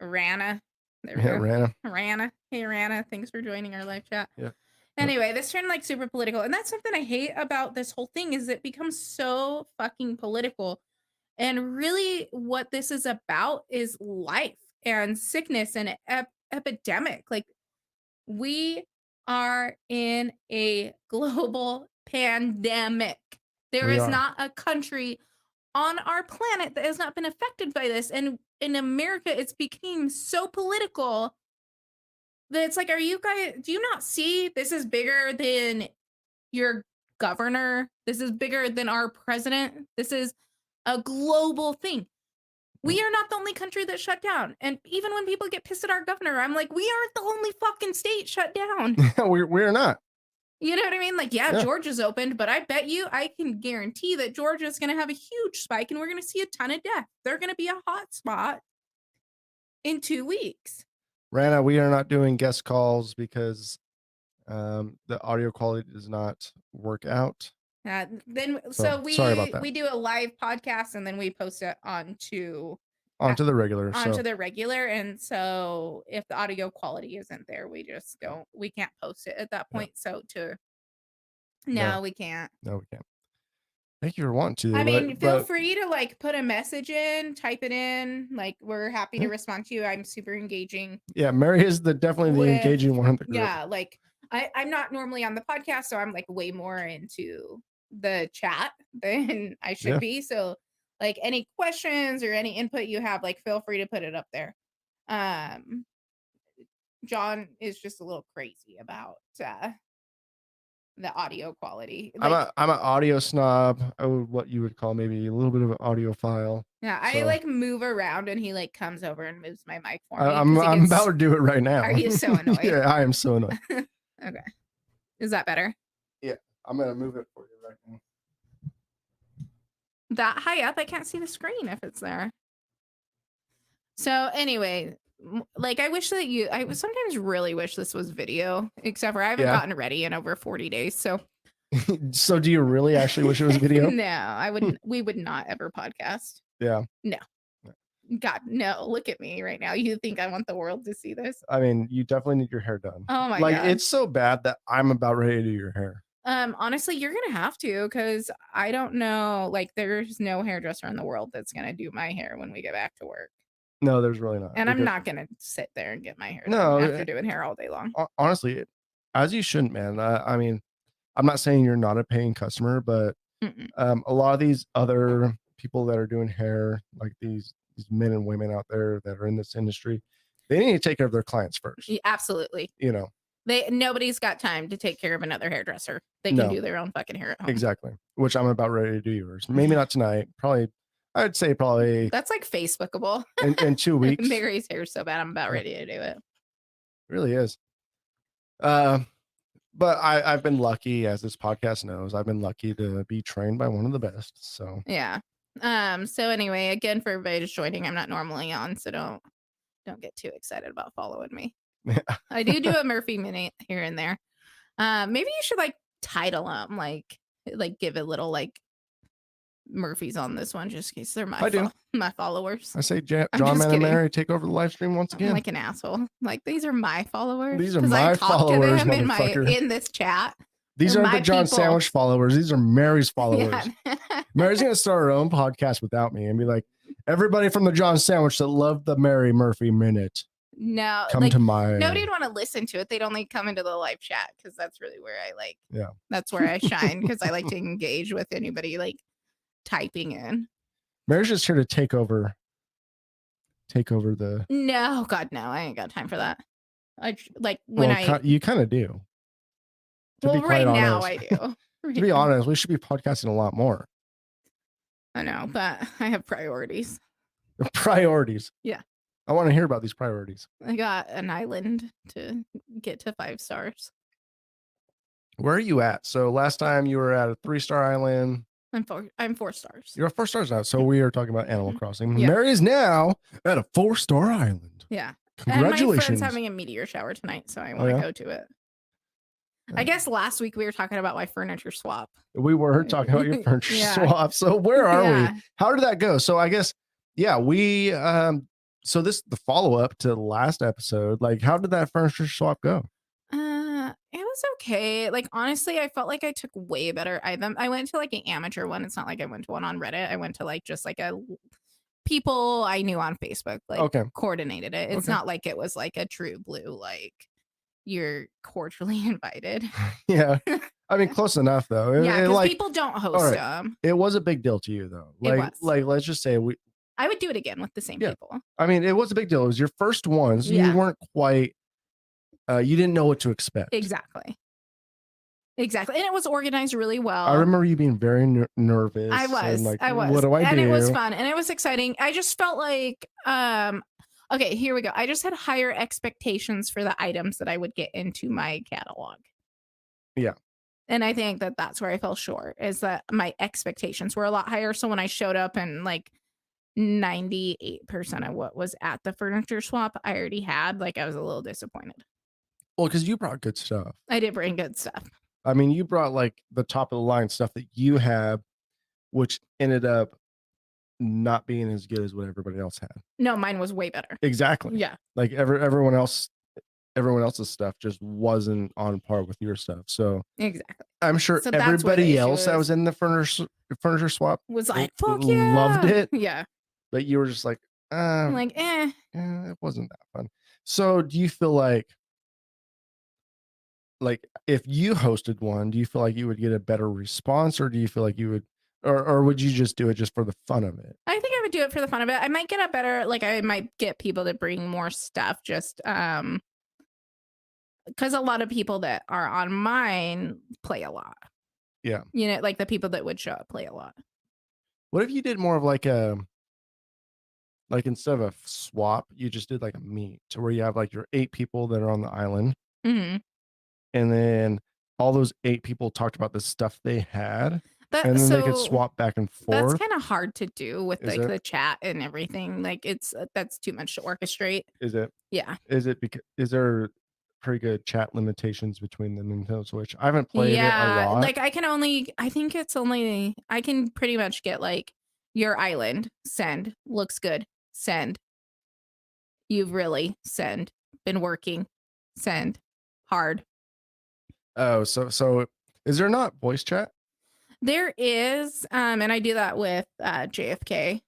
Rana? There we go. Rana. Rana. Hey, Rana. Thanks for joining our live chat. Yeah. Anyway, this turned like super political. And that's something I hate about this whole thing is it becomes so fucking political. And really what this is about is life and sickness and epidemic. Like we are in a global pandemic. There is not a country on our planet that has not been affected by this. And in America, it's became so political that it's like, are you guys, do you not see this is bigger than your governor? This is bigger than our president. This is a global thing. We are not the only country that shut down. And even when people get pissed at our governor, I'm like, we aren't the only fucking state shut down. We're not. You know what I mean? Like, yeah, Georgia's opened, but I bet you, I can guarantee that Georgia's going to have a huge spike and we're going to see a ton of death. They're going to be a hot spot in 2 weeks. Rana, we are not doing guest calls because the audio quality does not work out. So sorry about that. We do a live podcast and then we post it onto the regular. The regular. And so if the audio quality isn't there, we can't post it at that point. So we can't. No, we can't. Thank you for wanting to. I mean, feel free to like put a message in, type it in. Like we're happy to respond to you. I'm super engaging. Yeah, Mary is definitely the engaging one of the group. Yeah, like I'm not normally on the podcast, so I'm like way more into the chat than I should be. So like any questions or any input you have, like feel free to put it up there. John is just a little crazy about the audio quality. Like, I'm an audio snob. What you would call maybe a little bit of an audiophile. Yeah, I like move around and he like comes over and moves my mic for me. I'm about to do it right now. Are you so annoyed? Yeah, I am so annoyed. Okay. Is that better? Yeah, I'm gonna move it for you right now. That high up, I can't see the screen if it's there. So anyway, like I sometimes really wish this was video, except for I haven't gotten ready in over 40 days. So So do you really actually wish it was video? No, we would not ever podcast. Yeah. No. God, no, look at me right now. You think I want the world to see this? I mean, you definitely need your hair done. Oh my God. It's so bad that I'm about ready to do your hair. Honestly, you're gonna have to, because I don't know, like there's no hairdresser in the world that's gonna do my hair when we get back to work. No, there's really not. And I'm not gonna sit there and get my hair done after doing hair all day long. Honestly, as you shouldn't, man. I mean, I'm not saying you're not a paying customer, but a lot of these other people that are doing hair, like these men and women out there that are in this industry, they need to take care of their clients first. Absolutely. You know, Nobody's got time to take care of another hairdresser. They can No. do their own fucking hair at home. exactly. Which I'm about ready to do yours. Maybe not tonight. Probably, I'd say probably That's like Facebookable. in 2 weeks. Mary's hair is so bad. I'm about ready to do it. It really is. But I've been lucky, as this podcast knows, I've been lucky to be trained by one of the best. So Yeah. So anyway, again, for everybody just joining, I'm not normally on, so don't get too excited about following me. I do a Murphy minute here and there. Maybe you should like title them, like give a little like Murphy's on this one, just in case they're my followers. I say, John, I'm just Man, and kidding. Mary, take over the live stream once I'm again. like an asshole. Like these are my followers. These are 'Cause my I talk followers, to them motherfucker. in this chat. These they're aren't the my John people. Sandwich followers. These are Mary's followers. Yeah. Mary's gonna start her own podcast without me and be like, everybody from the John Sandwich that loved the Mary Murphy minute, No, come like to my. nobody would want to listen to it. They'd only come into the live chat because that's really where I like. Yeah. That's where I shine because I like to engage with anybody like typing in. Mary's just here to take over the. No, God, no, I ain't got time for that. Like when Well, you kind of do. To be well, quite right now honest. I do. To be honest, we should be podcasting a lot more. I know, but I have priorities. Priorities. Yeah. I want to hear about these priorities. I got an island to get to 5 stars. Where are you at? So last time you were at a 3-star island. I'm 4 stars. You're at 4 stars now. So we are talking about Animal Crossing. Yeah. Mary is now at a 4-star island. Yeah. Congratulations. And my friend's having a meteor shower tonight, so I want to yeah? go to it. I guess last week we were talking about my furniture swap. We were talking about your furniture Yeah. swap. So where are Yeah. we? How did that go? So I guess, yeah, we so this the follow-up to the last episode. Like, how did that furniture swap go? It was okay. Like honestly, I felt like I took way better items. I went to like an amateur one. It's not like I went to one on Reddit. I went to like just like a people I knew on Facebook, like Okay. coordinated it. It's Okay. not like it was like a true blue, like you're cordially invited. Yeah. I mean, close enough though. Yeah, It, because like, people don't host all right. them. it was a big deal to you though. It was. Like let's just say I would do it again with the same Yeah. people. I mean, it was a big deal. It was your first one. So Yeah. you weren't quite you didn't know what to expect. Exactly. And it was organized really well. I remember you being very nervous. I was. And like, I was. What do I and do? it was fun and it was exciting. I just felt like okay, here we go. I just had higher expectations for the items that I would get into my catalog. Yeah. And I think that that's where I fell short, is that my expectations were a lot higher. So when I showed up and like 98% of what was at the furniture swap I already had, like I was a little disappointed. Well, because you brought good stuff. I did bring good stuff. I mean, you brought like the top of the line stuff that you have, which ended up not being as good as what everybody else had. No, mine was way better. Exactly. Yeah. Like everyone else's stuff just wasn't on par with your stuff. So Exactly. I'm sure So that's where the everybody issue else that is. was in the furniture swap Was like, L- fuck yeah. loved it. Yeah. but you were just like, I'm like, it wasn't that fun. So do you feel like if you hosted one, do you feel like you would get a better response, or do you feel like you would, or would you just do it just for the fun of it? I think I would do it for the fun of it. I might get a better, like I might get people to bring more stuff just because a lot of people that are on mine play a lot. Yeah. You know, like the people that would show up play a lot. What if you did more of like instead of a swap, you just did like a meet to where you have like your 8 people that are on the island, Mm-hmm. and then all those 8 people talked about the stuff they had, and then they could swap back and That's forth. kind of hard to do with Is like it? the chat and everything. Like that's too much to orchestrate. Is it? Yeah. Is it because is there pretty good chat limitations between the Nintendo Switch? I haven't played it a lot. Like I can pretty much get like your island, send, looks good, send. You've really send, been working, send, hard. Oh, so is there not voice chat? There is, and I do that with JFK.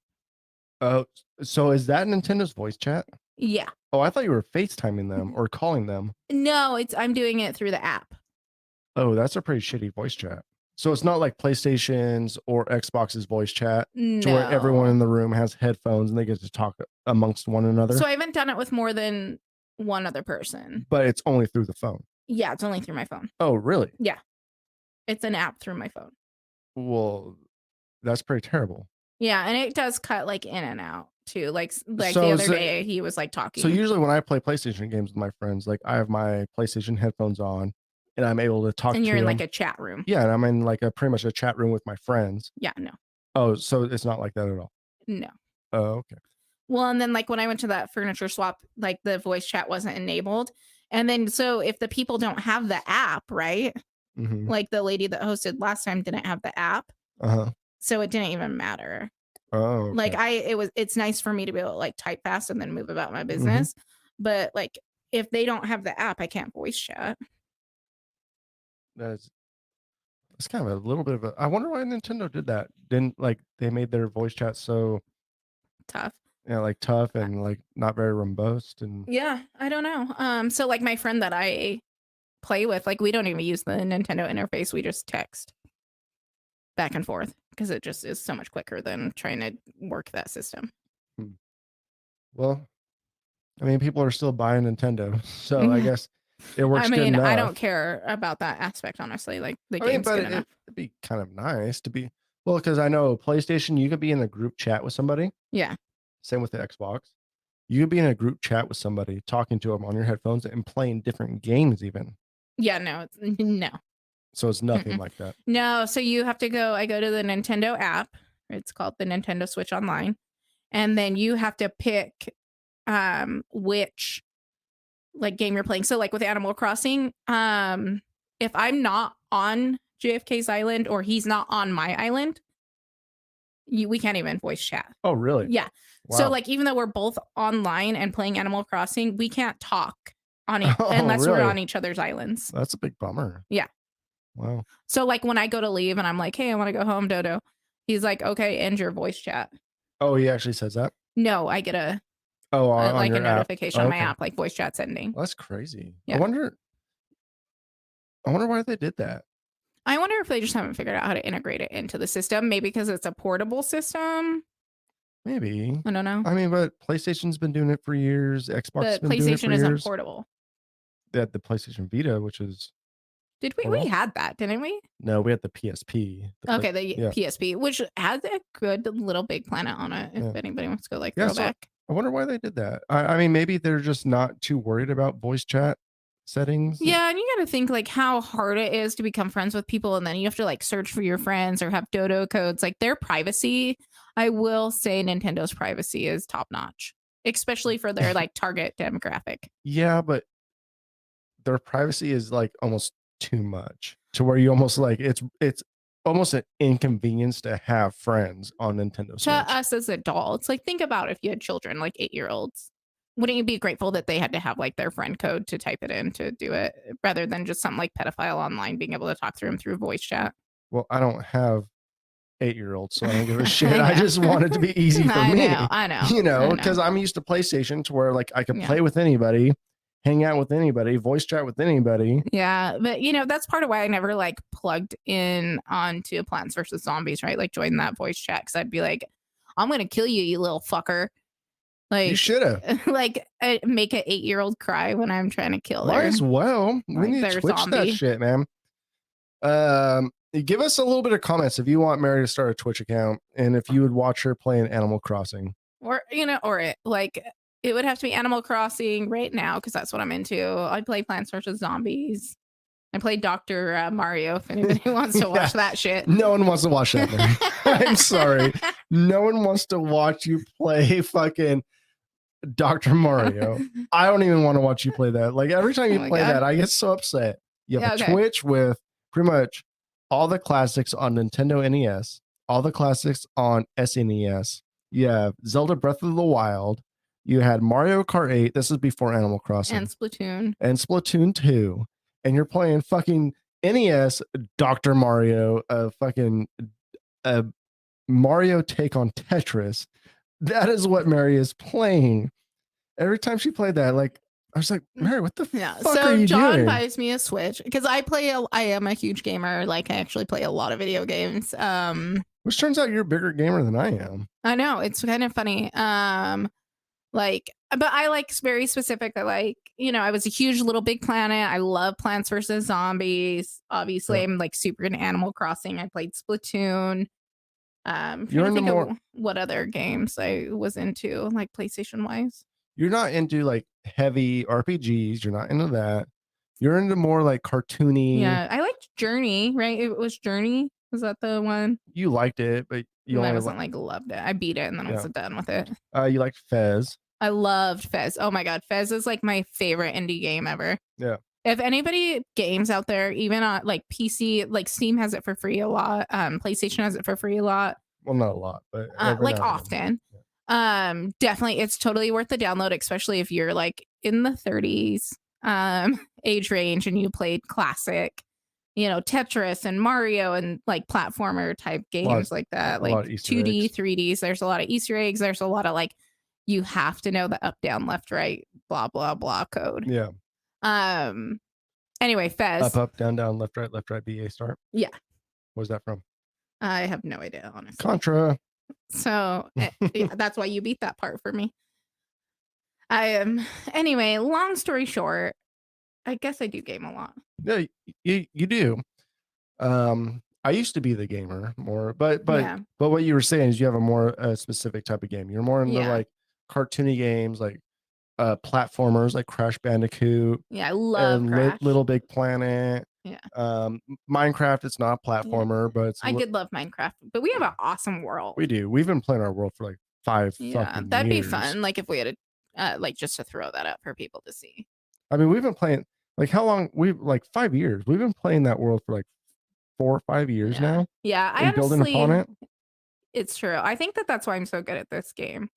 Oh, so is that Nintendo's voice chat? Yeah. Oh, I thought you were FaceTiming them or calling them. No, I'm doing it through the app. Oh, that's a pretty shitty voice chat. So it's not like PlayStation's or Xbox's voice chat No. to where everyone in the room has headphones and they get to talk amongst one another. So I haven't done it with more than one other person. But it's only through the phone. Yeah, it's only through my phone. Oh, really? It's an app through my phone. Well, that's pretty terrible. Yeah, and it does cut like in and out too. Like So the other is it- day, he was like talking. So usually when I play PlayStation games with my friends, like I have my PlayStation headphones on and I'm able to talk and to you're in them. like a chat room. Yeah, and I'm in like pretty much a chat room with my friends. Yeah, no, Oh, so it's not like that at all. no. Oh, okay. Well, and then like when I went to that furniture swap, like the voice chat wasn't enabled. And then so if the people don't have the app, right? Mm-hmm. Like the lady that hosted last time didn't have the app. Uh-huh. So it didn't even matter. Oh, okay. Like it's nice for me to be able to like type fast and then move about Mm-hmm. my business. But like if they don't have the app, I can't voice chat. That's kind of a little bit of a. I wonder why Nintendo did that. Didn't like they made their voice chat so Tough. like tough and like not very robust and. Yeah, I don't know. So like my friend that I play with, like we don't even use the Nintendo interface. We just text back and forth because it just is so much quicker than trying to work that system. Well, I mean, people are still buying Nintendo, so I guess it works. I good mean, enough. I don't care about that aspect, honestly. Like the I mean, game's but good enough. it'd be kind of nice to be well, because I know PlayStation, you could be in a group chat with somebody. Yeah. Same with the Xbox. You could be in a group chat with somebody, talking to them on your headphones and playing different games, even. Yeah, no, it's no. So it's nothing like that. No, so you have to go. I go to the Nintendo app. It's called the Nintendo Switch Online. And then you have to pick which like game you're playing. So like with Animal Crossing, if I'm not on JFK's island or he's not on my island, we can't even voice chat. Oh, really? Yeah. Wow. So like even though we're both online and playing Animal Crossing, we can't talk on it Oh, unless we're really? on each other's islands. That's a big bummer. Yeah. Wow. So like when I go to leave and I'm like, hey, I want to go home, Dodo. He's like, okay, end your voice chat. Oh, he actually says that? No, I get a on like a your app. notification on my Okay. app, like voice chat's ending. Well, that's crazy. Yeah. I wonder why they did that. I wonder if they just haven't figured out how to integrate it into the system. Maybe because it's a portable system. Maybe. I don't know. I mean, but PlayStation's been doing it for years. Xbox But has been doing it PlayStation for isn't years. portable. They had the PlayStation Vita, which is Did we? Portable? We had that, didn't we? no, we had the PSP. Okay, the yeah. PSP, which has a good little big planet on it. If Yeah. anybody wants to go like Yeah, so- throwback. I wonder why they did that. I mean, maybe they're just not too worried about voice chat settings. Yeah, and you got to think like how hard it is to become friends with people, and then you have to like search for your friends or have dodo codes. Like their privacy, I will say, Nintendo's privacy is top notch, especially for their like target demographic. Yeah, but their privacy is like almost too much to where you almost like it's almost an inconvenience to have friends on Nintendo To Switch. us as adults, like think about if you had children, like 8-year-olds. Wouldn't you be grateful that they had to have like their friend code to type it in to do it rather than just something like pedophile online being able to talk through them through voice chat? Well, I don't have 8-year-olds, so I don't give a shit. I just want it to be easy for me. I know. You know, I know. because I'm used to PlayStation to where like I can Yeah. play with anybody, hang out with anybody, voice chat with anybody. Yeah, but you know, that's part of why I never like plugged in onto Plants vs. Zombies, right? Like join that voice chat because I'd be like, I'm gonna kill you, you little fucker. You Like, should have. like make an 8-year-old cry when I'm trying to kill Might her. as well. We like need to their switch that zombie. shit, man. Give us a little bit of comments if you want Mary to start a Twitch account and if you would watch her playing Animal Crossing. Or you know, or it like it would have to be Animal Crossing right now because that's what I'm into. I play Plants vs. Zombies. I play Dr. Mario if anybody wants to watch that shit. No one wants to watch that. Man. I'm sorry. No one wants to watch you play fucking Dr. Mario. I don't even want to watch you play that. Like every time you Oh my play God. that, I get so upset. You have Yeah, a okay. Twitch with pretty much all the classics on Nintendo NES, all the classics on SNES. You have Zelda Breath of the Wild. You had Mario Kart 8. This is before Animal Crossing. And Splatoon. And Splatoon 2. And you're playing fucking NES Dr. Mario, fucking Mario take on Tetris. That is what Mary is playing. Every time she played that, like I was like, Mary, what the Yeah. fuck So are you John doing? buys me a Switch because I am a huge gamer. Like I actually play a lot of video games. Which turns out you're a bigger gamer than I am. I know it's kind of funny. Like, but I like very specific. I like, I was a huge Little Big Planet. I love Plants vs Zombies. Obviously, Yeah. I'm like super into Animal Crossing. I played Splatoon. Trying You're to into think more- of what other games I was into, like PlayStation wise. You're not into like heavy RPGs. You're not into that. You're into more like cartoony. Yeah, I liked Journey. Right? It was Journey. Was that the one? You liked it, but you I only wasn't like loved it. I beat it and then I was done with it. you liked Fez. I loved Fez. Oh my god, Fez is like my favorite indie game ever. Yeah. If anybody games out there, even on like PC, like Steam has it for free a lot. PlayStation has it for free a lot. Well, not a lot, but every Like now and then. often. Definitely, it's totally worth the download, especially if you're like in the 30s age range and you played classic, Tetris and Mario and like platformer type games like that, a lot like of Easter 2D, eggs. 3Ds. There's a lot of Easter eggs. There's a lot of like you have to know the up, down, left, right, blah, blah, blah code. Yeah. Anyway, Fez. Up, down, left, right, BA start. Yeah. Where's that from? I have no idea, honestly. Contra. So yeah, that's why you beat that part for me. Anyway, long story short, I guess I do game a lot. Yeah, you do. I used to be the gamer more, but Yeah. what you were saying is you have a more specific type of game. You're more into Yeah. like cartoony games, like platformers, like Crash Bandicoot. Yeah, I love and Crash. Little Big Planet. Yeah. Minecraft, it's not a platformer, but it's I did love Minecraft, but we have an awesome world. we do. We've been playing our world for like 5 Yeah, fucking that'd years. be fun. Like if we had a like just to throw that up for people to see. I mean, we've been playing like how long? We've like 5 years. We've been playing that world for like 4 or 5 years now. Yeah, I And building honestly, upon it. it's true. I think that's why I'm so good at this game,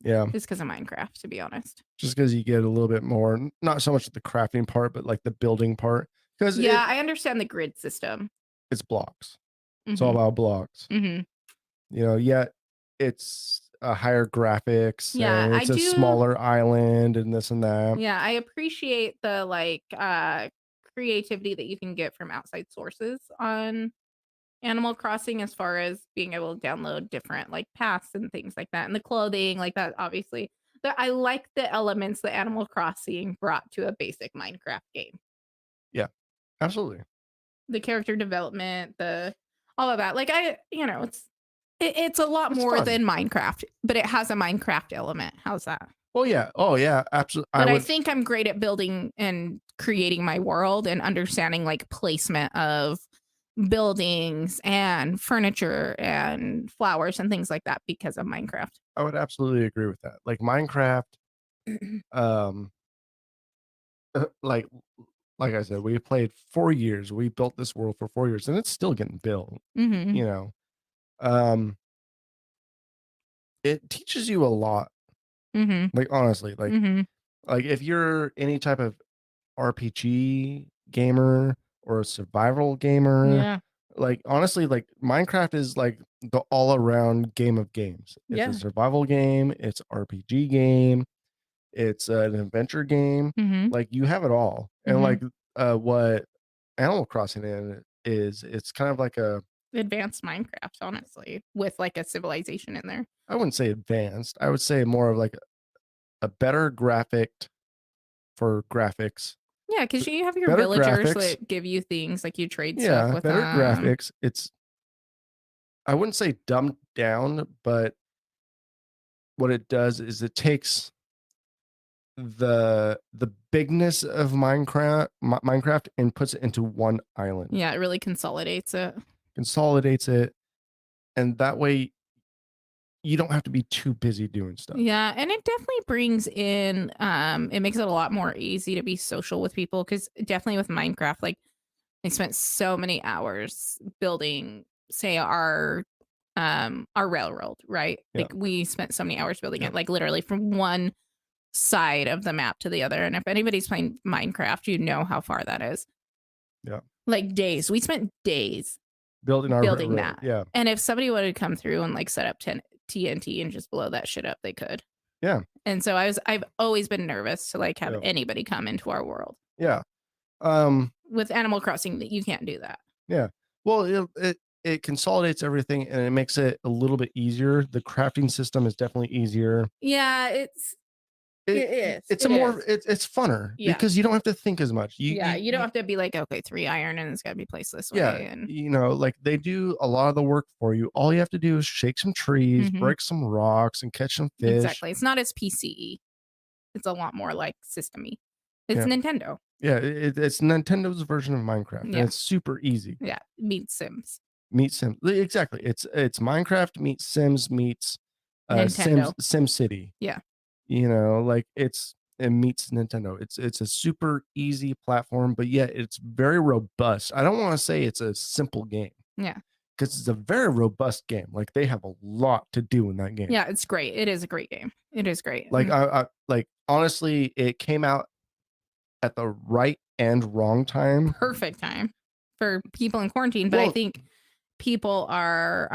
Yeah, just because of Minecraft. To be honest. just because you get a little bit more, not so much the crafting part, but like the building part. Because Yeah, I understand the grid system. it's blocks. It's all about blocks. Mm-hmm. Yet it's a higher graphics. Yeah, and it's I a do- smaller island and this and that. Yeah, I appreciate the like creativity that you can get from outside sources on Animal Crossing as far as being able to download different like paths and things like that, and the clothing like that. Obviously, but I like the elements that Animal Crossing brought to a basic Minecraft game. Absolutely. The character development, all of that. Like it's a lot It's more fun. than Minecraft, but it has a Minecraft element. How's that? Oh yeah. Absolutely. But I think I'm great at building and creating my world and understanding like placement of buildings and furniture and flowers and things like that because of Minecraft. I would absolutely agree with that. Like Minecraft, like I said, we played 4 years. We built this world for 4 years, and it's still getting built. Mm-hmm. It teaches you a lot. Mm-hmm. Like honestly, like Mm-hmm. like if you're any type of RPG gamer or a survival gamer, Yeah. like honestly, like Minecraft is like the all-around game of games. It's Yeah. a survival game, it's RPG game, it's an adventure game. Mm-hmm. Like you have it all. And Mhm. like what Animal Crossing is, it's kind of like a, Advanced Minecraft, honestly, with like a civilization in there. I wouldn't say advanced. I would say more of like a better graphic for graphics. Yeah, because you have your Better villagers graphics. that give you things like you trade Yeah, stuff with better them. graphics. It's, I wouldn't say dumbed down, but what it does is it takes the bigness of Minecraft and puts it into one island, Yeah, it really consolidates it. consolidates it, and that way you don't have to be too busy doing stuff. Yeah, and it definitely brings in it makes it a lot more easy to be social with people because definitely with Minecraft, like I spent so many hours building, say, our railroad, right? Yeah. Like we spent so many hours building Yeah. it, like literally from one side of the map to the other. And if anybody's playing Minecraft, you know how far that is. Yeah. Like days. We spent days. Building Building railroad. that. Yeah. And if somebody wanted to come through and like set up TNT and just blow that shit up, they could. Yeah. And so I've always been nervous to like have Yeah. anybody come into our world. Yeah. With Animal Crossing, that you can't do that. Well, it consolidates everything and it makes it a little bit easier. The crafting system is definitely easier. Yeah, it is. It's It is. it's funner Yeah. because you don't have to think as much. You don't have to be like, okay, 3 iron and it's got to be placed this way. Yeah, And like they do a lot of the work for you. All you have to do is shake some trees, Mhm. break some rocks, and catch some fish. exactly. It's not as PCE. It's a lot more like system-y. It's Yeah. Nintendo. Yeah, it's Nintendo's version of Minecraft, and Yeah. it's super easy. Yeah. Meets Sims. Meets Sims, exactly. It's Minecraft meets Sims meets Nintendo. Sim City. Yeah. Like it meets Nintendo. It's a super easy platform, but yet it's very robust. I don't want to say it's a simple game. Yeah. Because it's a very robust game. Like they have a lot to do in that game. Yeah, it's great. It is a great game. It is great. Like I like honestly, it came out at the right and wrong time. Perfect time for people in quarantine, but I Well- think people are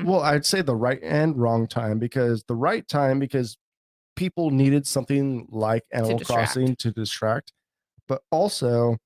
Well, I'd say the right and wrong time because people needed something like Animal distract. Crossing to distract, but also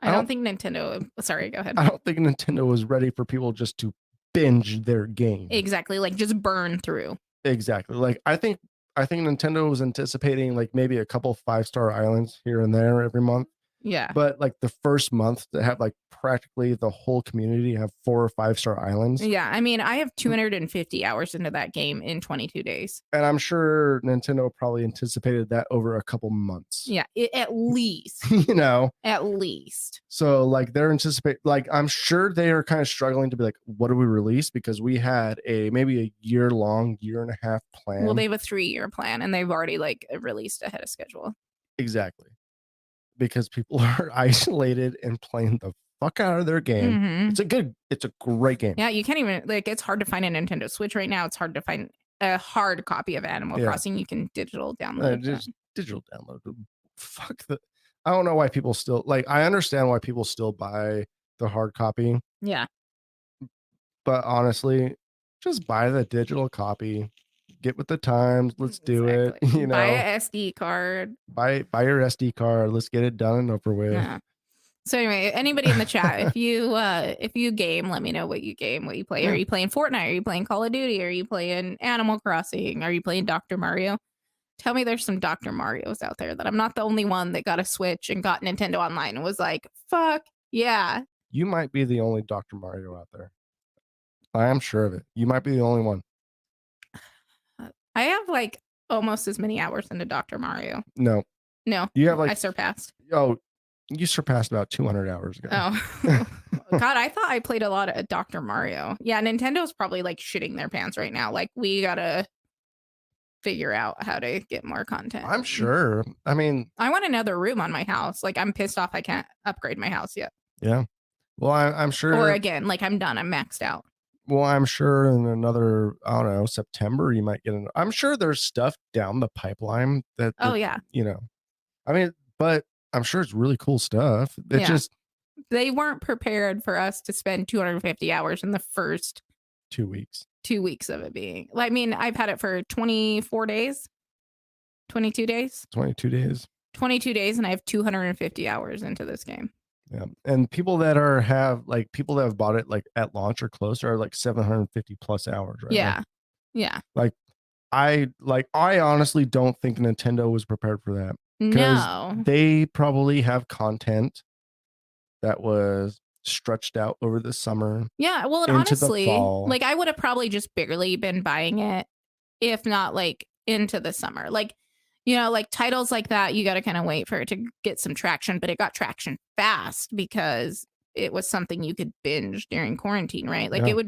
I don't think Nintendo. Sorry, go ahead. I don't think Nintendo was ready for people just to binge their game. Exactly, like just burn through. Exactly. Like I think Nintendo was anticipating like maybe a couple 5-star islands here and there every month. Yeah. But like the first month to have like practically the whole community have 4 or 5-star islands. Yeah, I mean, I have 250 hours into that game in 22 days. And I'm sure Nintendo probably anticipated that over a couple months. Yeah, at least. At least. So like they're I'm sure they are kind of struggling to be like, what do we release? Because we had maybe a year and a half plan. Well, they have a 3-year plan and they've already like released ahead of schedule. Exactly. Because people are isolated and playing the fuck out of their game. Mhm. It's a great game. Yeah, you can't even like it's hard to find a Nintendo Switch right now. It's hard to find a hard copy of Animal Yeah. Crossing. You can digital download it. Just digital download. I don't know why people still I understand why people still buy the hard copy, Yeah. but honestly, just buy the digital copy. Get with the times. Let's do it. Exactly. Buy a SD card. Buy your SD card. Let's get it done and over with. Yeah. So anyway, anybody in the chat, if you game, let me know what you game, what you play. Yeah. Are you playing Fortnite? Are you playing Call of Duty? Are you playing Animal Crossing? Are you playing Dr. Mario? Tell me there's some Dr. Marios out there, that I'm not the only one that got a Switch and got Nintendo Online and was like, fuck yeah. You might be the only Dr. Mario out there. I am sure of it. You might be the only one. I have like almost as many hours into Dr. Mario. No, No, you have I surpassed. You surpassed about 200 hours ago. Oh, God, I thought I played a lot of Dr. Mario. Yeah, Nintendo's probably like shitting their pants right now. Like, we gotta figure out how to get more content. I'm sure. I mean, I want another room on my house. Like, I'm pissed off I can't upgrade my house yet. yeah. Well, I'm sure. Or again, like, I'm done. I'm maxed out. Well, I'm sure in another, I don't know, September, you might get I'm sure there's stuff down the pipeline that, Oh, yeah. I mean, but I'm sure it's really cool stuff. It Yeah. just They weren't prepared for us to spend 250 hours in the first 2 weeks. 2 weeks of it being. I mean, I've had it for 24 days, 22 days, 22 days. 22 days, and I have 250 hours into this game. Yeah. And people that have bought it like at launch or close are like 750 plus hours, right? Yeah. Yeah. I honestly don't think Nintendo was prepared for that. No. They probably have content that was stretched out over the summer. Yeah. Well, and into the honestly, fall. like, I would have probably just barely been buying it, if not like into the summer. Like, like titles like that, you got to kind of wait for it to get some traction, but it got traction fast because it was something you could binge during quarantine, right? Like, Yeah.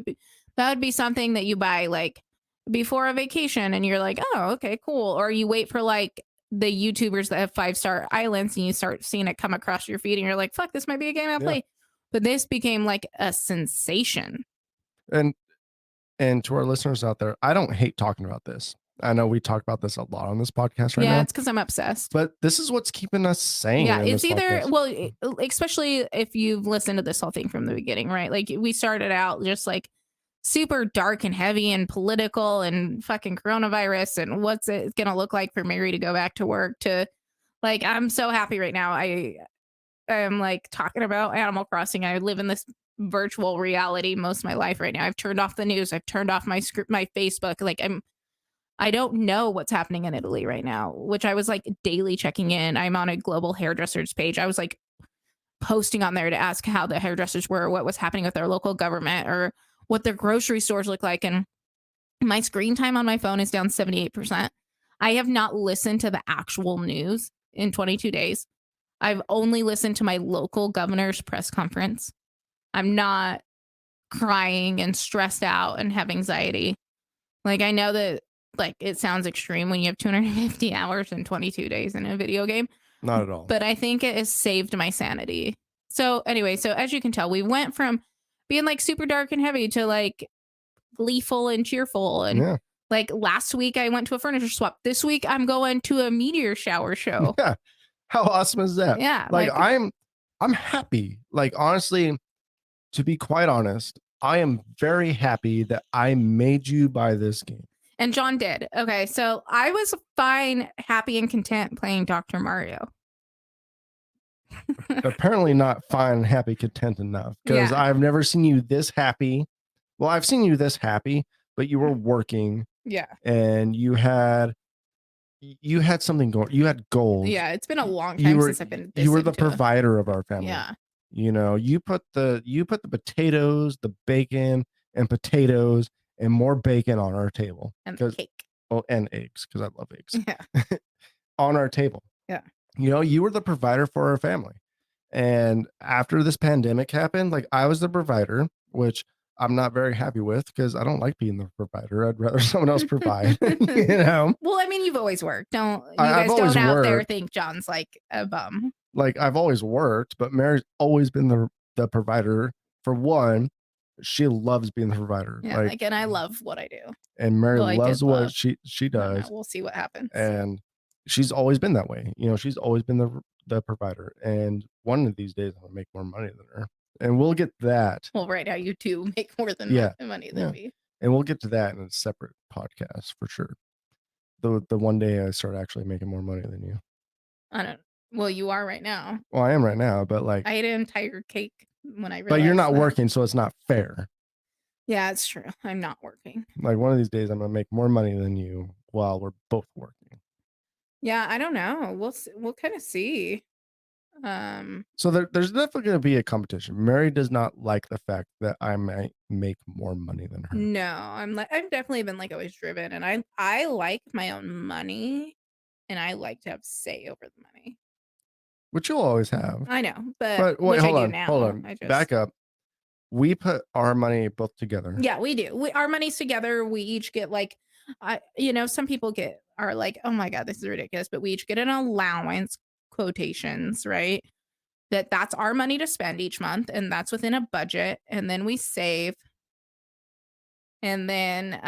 that would be something that you buy like before a vacation and you're like, oh, okay, cool. Or you wait for like the YouTubers that have 5-star islands and you start seeing it come across your feed and you're like, fuck, this might be a game I'll play. But this became like a sensation. And to our listeners out there, I don't hate talking about this. I know we talk about this a lot on this podcast right Yeah, now. it's because I'm obsessed. But this is what's keeping us sane. Yeah, in it's this either, podcast. well, especially if you've listened to this whole thing from the beginning, right? Like, we started out just like super dark and heavy and political and fucking coronavirus and what's it gonna look like for Mary to go back to work, to like, I'm so happy right now. I am like talking about Animal Crossing. I live in this virtual reality most of my life right now. I've turned off the news. I've turned off my Facebook. Like, I don't know what's happening in Italy right now, which I was like daily checking in. I'm on a global hairdressers page. I was like posting on there to ask how the hairdressers were, what was happening with their local government, or what their grocery stores look like. And my screen time on my phone is down 78%. I have not listened to the actual news in 22 days. I've only listened to my local governor's press conference. I'm not crying and stressed out and have anxiety. Like, I know that, like, it sounds extreme when you have 250 hours and 22 days in a video game. Not at all. But I think it has saved my sanity. So anyway, so as you can tell, we went from being like super dark and heavy to like gleeful and cheerful. And Yeah. like last week I went to a furniture swap. This week I'm going to a meteor shower show. Yeah. How awesome is that? Yeah. Like, I'm happy. Like, honestly, to be quite honest, I am very happy that I made you buy this game. And John did. Okay, so I was fine, happy, and content playing Dr. Mario. Apparently not fine, happy, content enough, because Yeah. I've never seen you this happy. Well, I've seen you this happy, but you were working Yeah. and you had something going. You had goals. Yeah, it's been a long You time were since I've been this you were the into it. provider of our family. Yeah. You know, you put the potatoes, the bacon, and potatoes, and more bacon on our table. And the 'Cause- cake. Oh, and eggs, because I love eggs. Yeah. On our table. Yeah. You know, you were the provider for our family. And after this pandemic happened, like, I was the provider, which I'm not very happy with because I don't like being the provider. I'd rather someone else provide. You know, Well, I mean, you've always worked. Don't you I've guys always don't out there worked. think John's like a bum. like, I've always worked, but Mary's always been the provider. For one, she loves being the provider. Yeah, like, like, and I love what I do. and Mary well, I did loves what love. she I don't know, does. we'll see what happens. And she's always been that way. You know, she's always been the provider. And one of these days, I'm gonna make more money than her, and we'll get that. Well, right now you do make more than Yeah, money than yeah. me. And we'll get to that in a separate podcast for sure. The one day I start actually making more money than you. I don't. Well, you are right now. Well, I am right now, but like, I ate an entire cake when I realized. but you're not that. working, so it's not fair. Yeah, it's true. I'm not working. Like, one of these days, I'm gonna make more money than you while we're both working. Yeah, I don't know. We'll kind of see. So there's definitely going to be a competition. Mary does not like the fact that I might make more money than her. No, I've definitely been like always driven, and I like my own money, and I like to have say over the money. Which you'll always have. I know, but But wait, which hold I do on, now. hold on. I just, Back up. We put our money both together. Yeah, we do. Our money's together. We each get like, some people are like, oh my god, this is ridiculous, but we each get an allowance, quotations, right? That's our money to spend each month, and that's within a budget, and then we save. And then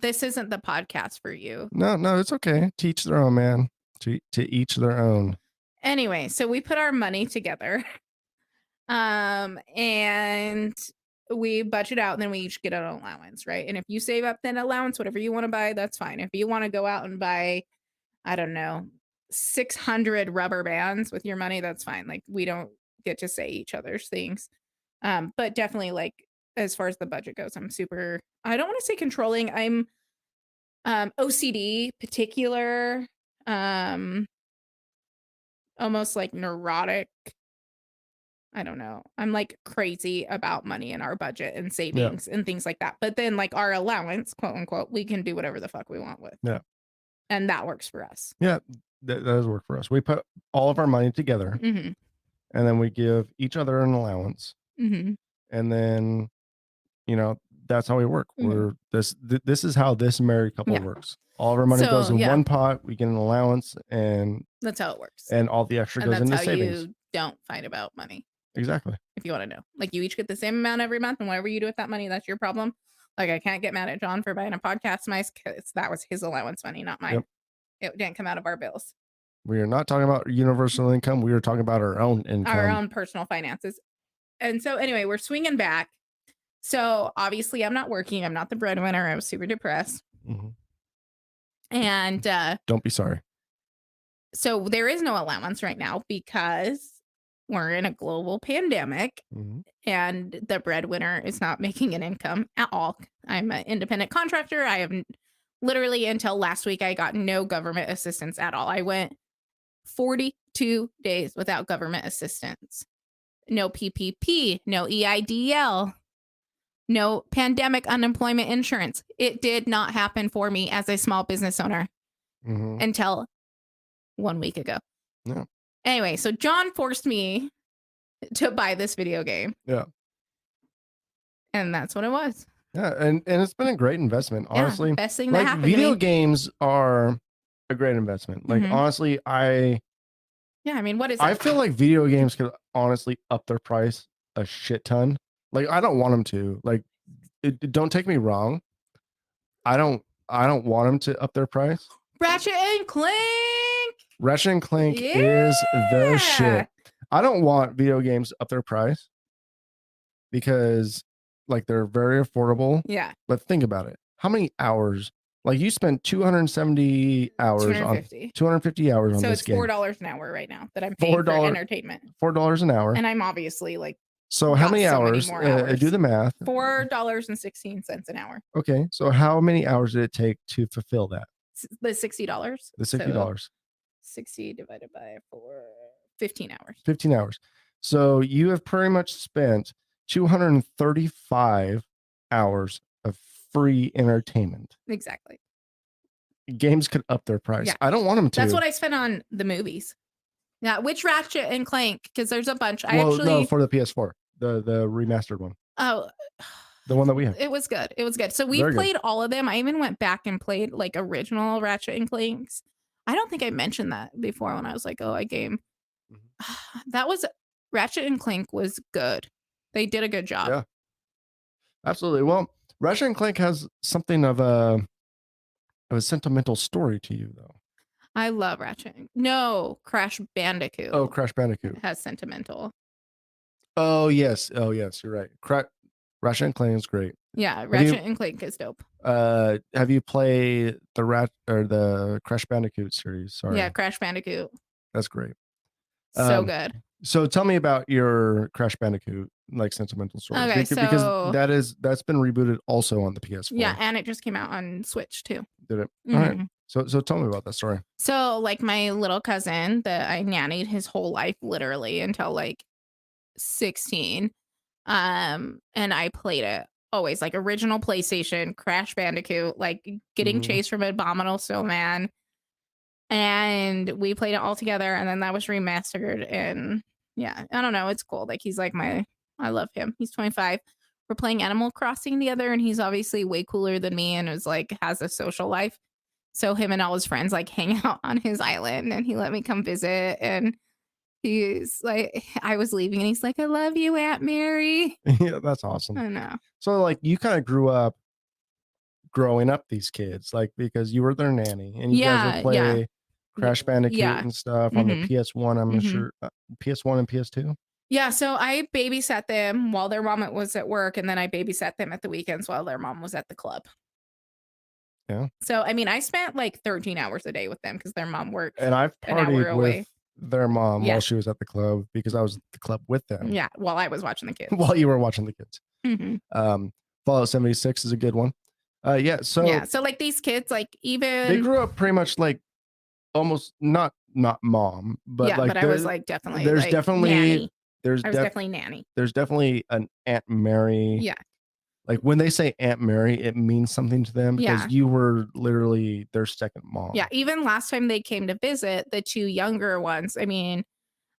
this isn't the podcast for you. No, it's okay. Teach their own, man. To each their own. Anyway, so we put our money together. And we budget out, and then we each get an allowance, right? And if you save up then allowance, whatever you want to buy, that's fine. If you want to go out and buy, I don't know, 600 rubber bands with your money, that's fine. Like, we don't get to say each other's things. But definitely, like, as far as the budget goes, I'm super, I don't want to say controlling. I'm OCD, particular, almost like neurotic. I don't know. I'm like crazy about money and our budget and savings and things like that. But then, like, our allowance, quote unquote, we can do whatever the fuck we want with. Yeah. And that works for us. Yeah, that does work for us. We put all of our money together, Mm-hmm. and then we give each other an allowance, Mm-hmm. and then, you know, that's how we work. Mhm. This is how this married couple Yeah. works. All of our money goes So, in yeah. one pot. We get an allowance, and That's how it works. all the extra And goes that's into how savings. you don't fight about money. Exactly. If you want to know, like, you each get the same amount every month, and whatever you do with that money, that's your problem. Like, I can't get mad at John for buying a podcast mic because that was his allowance money, not mine. Yep. It didn't come out of our bills, We are not talking about universal income. We are talking about our own income. our own personal finances. And so, anyway, we're swinging back. So obviously I'm not working. I'm not the breadwinner. I was super depressed. Mhm. And Don't be sorry. so there is no allowance right now because we're in a global pandemic Mhm. and the breadwinner is not making an income at all. I'm an independent contractor. I have literally until last week, I got no government assistance at all. I went 42 days without government assistance. No PPP, no EIDL, no pandemic unemployment insurance. It did not happen for me as a small business owner Mhm. until 1 week ago. Yeah. Anyway, so John forced me to buy this video game. Yeah. And that's what it was. Yeah, and it's been a great investment, honestly. Yeah, best thing that Like happened to video me. games are a great investment. Like Mhm. honestly, I Yeah, I mean, what is I it? feel like video games could honestly up their price a shit ton. Like I don't want them to. Like don't take me wrong. I don't want them to up their price. Ratchet and Clank. Ratchet and Clank is the Yeah. shit. I don't want video games up their price because like they're very affordable. Yeah, But think about it. How many hours? Like you spent 270 hours on 250. 250 hours on So this it's game. $4 an hour right now that I'm paying for $4 entertainment. $4 an hour. And I'm obviously like So how got many so many hours? more hours. Do the math. $4.16 an hour. Okay. So how many hours did it take to fulfill that? The $60. The $60. 60 divided by 4, 15 hours. 15 hours. So you have pretty much spent 235 hours of free entertainment. Exactly. Games could up their price. Yeah. I don't want them to. That's what I spent on the movies. Yeah, which Ratchet and Clank? Because there's a bunch. I well, actually no, for the PS4, the remastered one, oh, the one that we have. it was good. It was good. So we Very good. played all of them. I even went back and played like original Ratchet and Clanks. I don't think I mentioned that before when I was like, oh, I game. That was Ratchet and Clank was good. They did a good job. Yeah. Absolutely. Well, Ratchet and Clank has something of a sentimental story to you, though. I love Ratchet. No, Crash Bandicoot. Oh, Crash Bandicoot. Has sentimental. Oh yes. You're right. Ratchet and Clank is great. Yeah, Ratchet and Clank is dope. Have you played the Crash Bandicoot series? Sorry. Yeah, Crash Bandicoot. That's great. So good. So tell me about your Crash Bandicoot like sentimental story. Okay, because so- that's been rebooted also on the PS4. Yeah, and it just came out on Switch too. Did it? All right. Mhm. So tell me about that story. So like my little cousin that I nannied his whole life literally until like 16. And I played it always like original PlayStation, Crash Bandicoot, like getting Mhm. chased from Abominable Snowman. And we played it all together and then that was remastered and yeah, I don't know, it's cool. Like he's like I love him. He's 25. We're playing Animal Crossing together and he's obviously way cooler than me and is like has a social life. So him and all his friends like hang out on his island and he let me come visit and he's like I was leaving and he's like, I love you, Aunt Mary. Yeah, that's awesome. I know. So like you kind of grew up growing up these kids, like because you were their nanny and you guys would Yeah, play Crash Bandicoot yeah. and stuff on the Mhm. PS1. I'm Mhm. sure PS1 and PS2. Yeah, so I babysat them while their mom was at work and then I babysat them at the weekends while their mom was at the club. Yeah. So I mean I spent like 13 hours a day with them because their mom worked. And I've An hour partied away. with their mom Yeah. while she was at the club because I was at the club with them Yeah, while I was watching the kids. while you were watching the kids. Mhm. Fallout 76 is a good one. Yeah, so Yeah, so like these kids like they even grew up pretty much like almost not mom, but yeah, like but I was like definitely there's like, definitely nanny. there's I was definitely nanny. there's definitely an Aunt Mary. Yeah. Like when they say Aunt Mary, it means something to them because Yeah. you were literally their second mom. Yeah, even last time they came to visit, the two younger ones, I mean,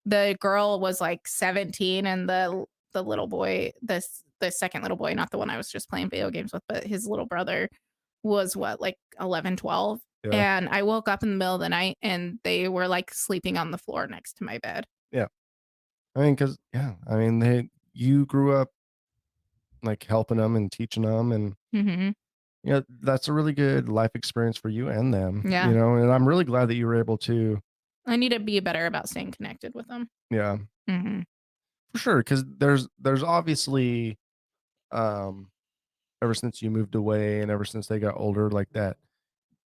the girl was like 17 and the little boy, the second little boy, not the one I was just playing video games with, but his little brother was what, like 11, 12. Yeah. And I woke up in the middle of the night and they were like sleeping on the floor next to my bed. I mean, because you grew up like helping them and teaching them, and Mm-hmm. that's a really good life experience for you and them. Yeah. And I'm really glad that you were able to. I need to be better about staying connected with them. Yeah, Mm-hmm. for sure. Because there's obviously ever since you moved away and ever since they got older like that,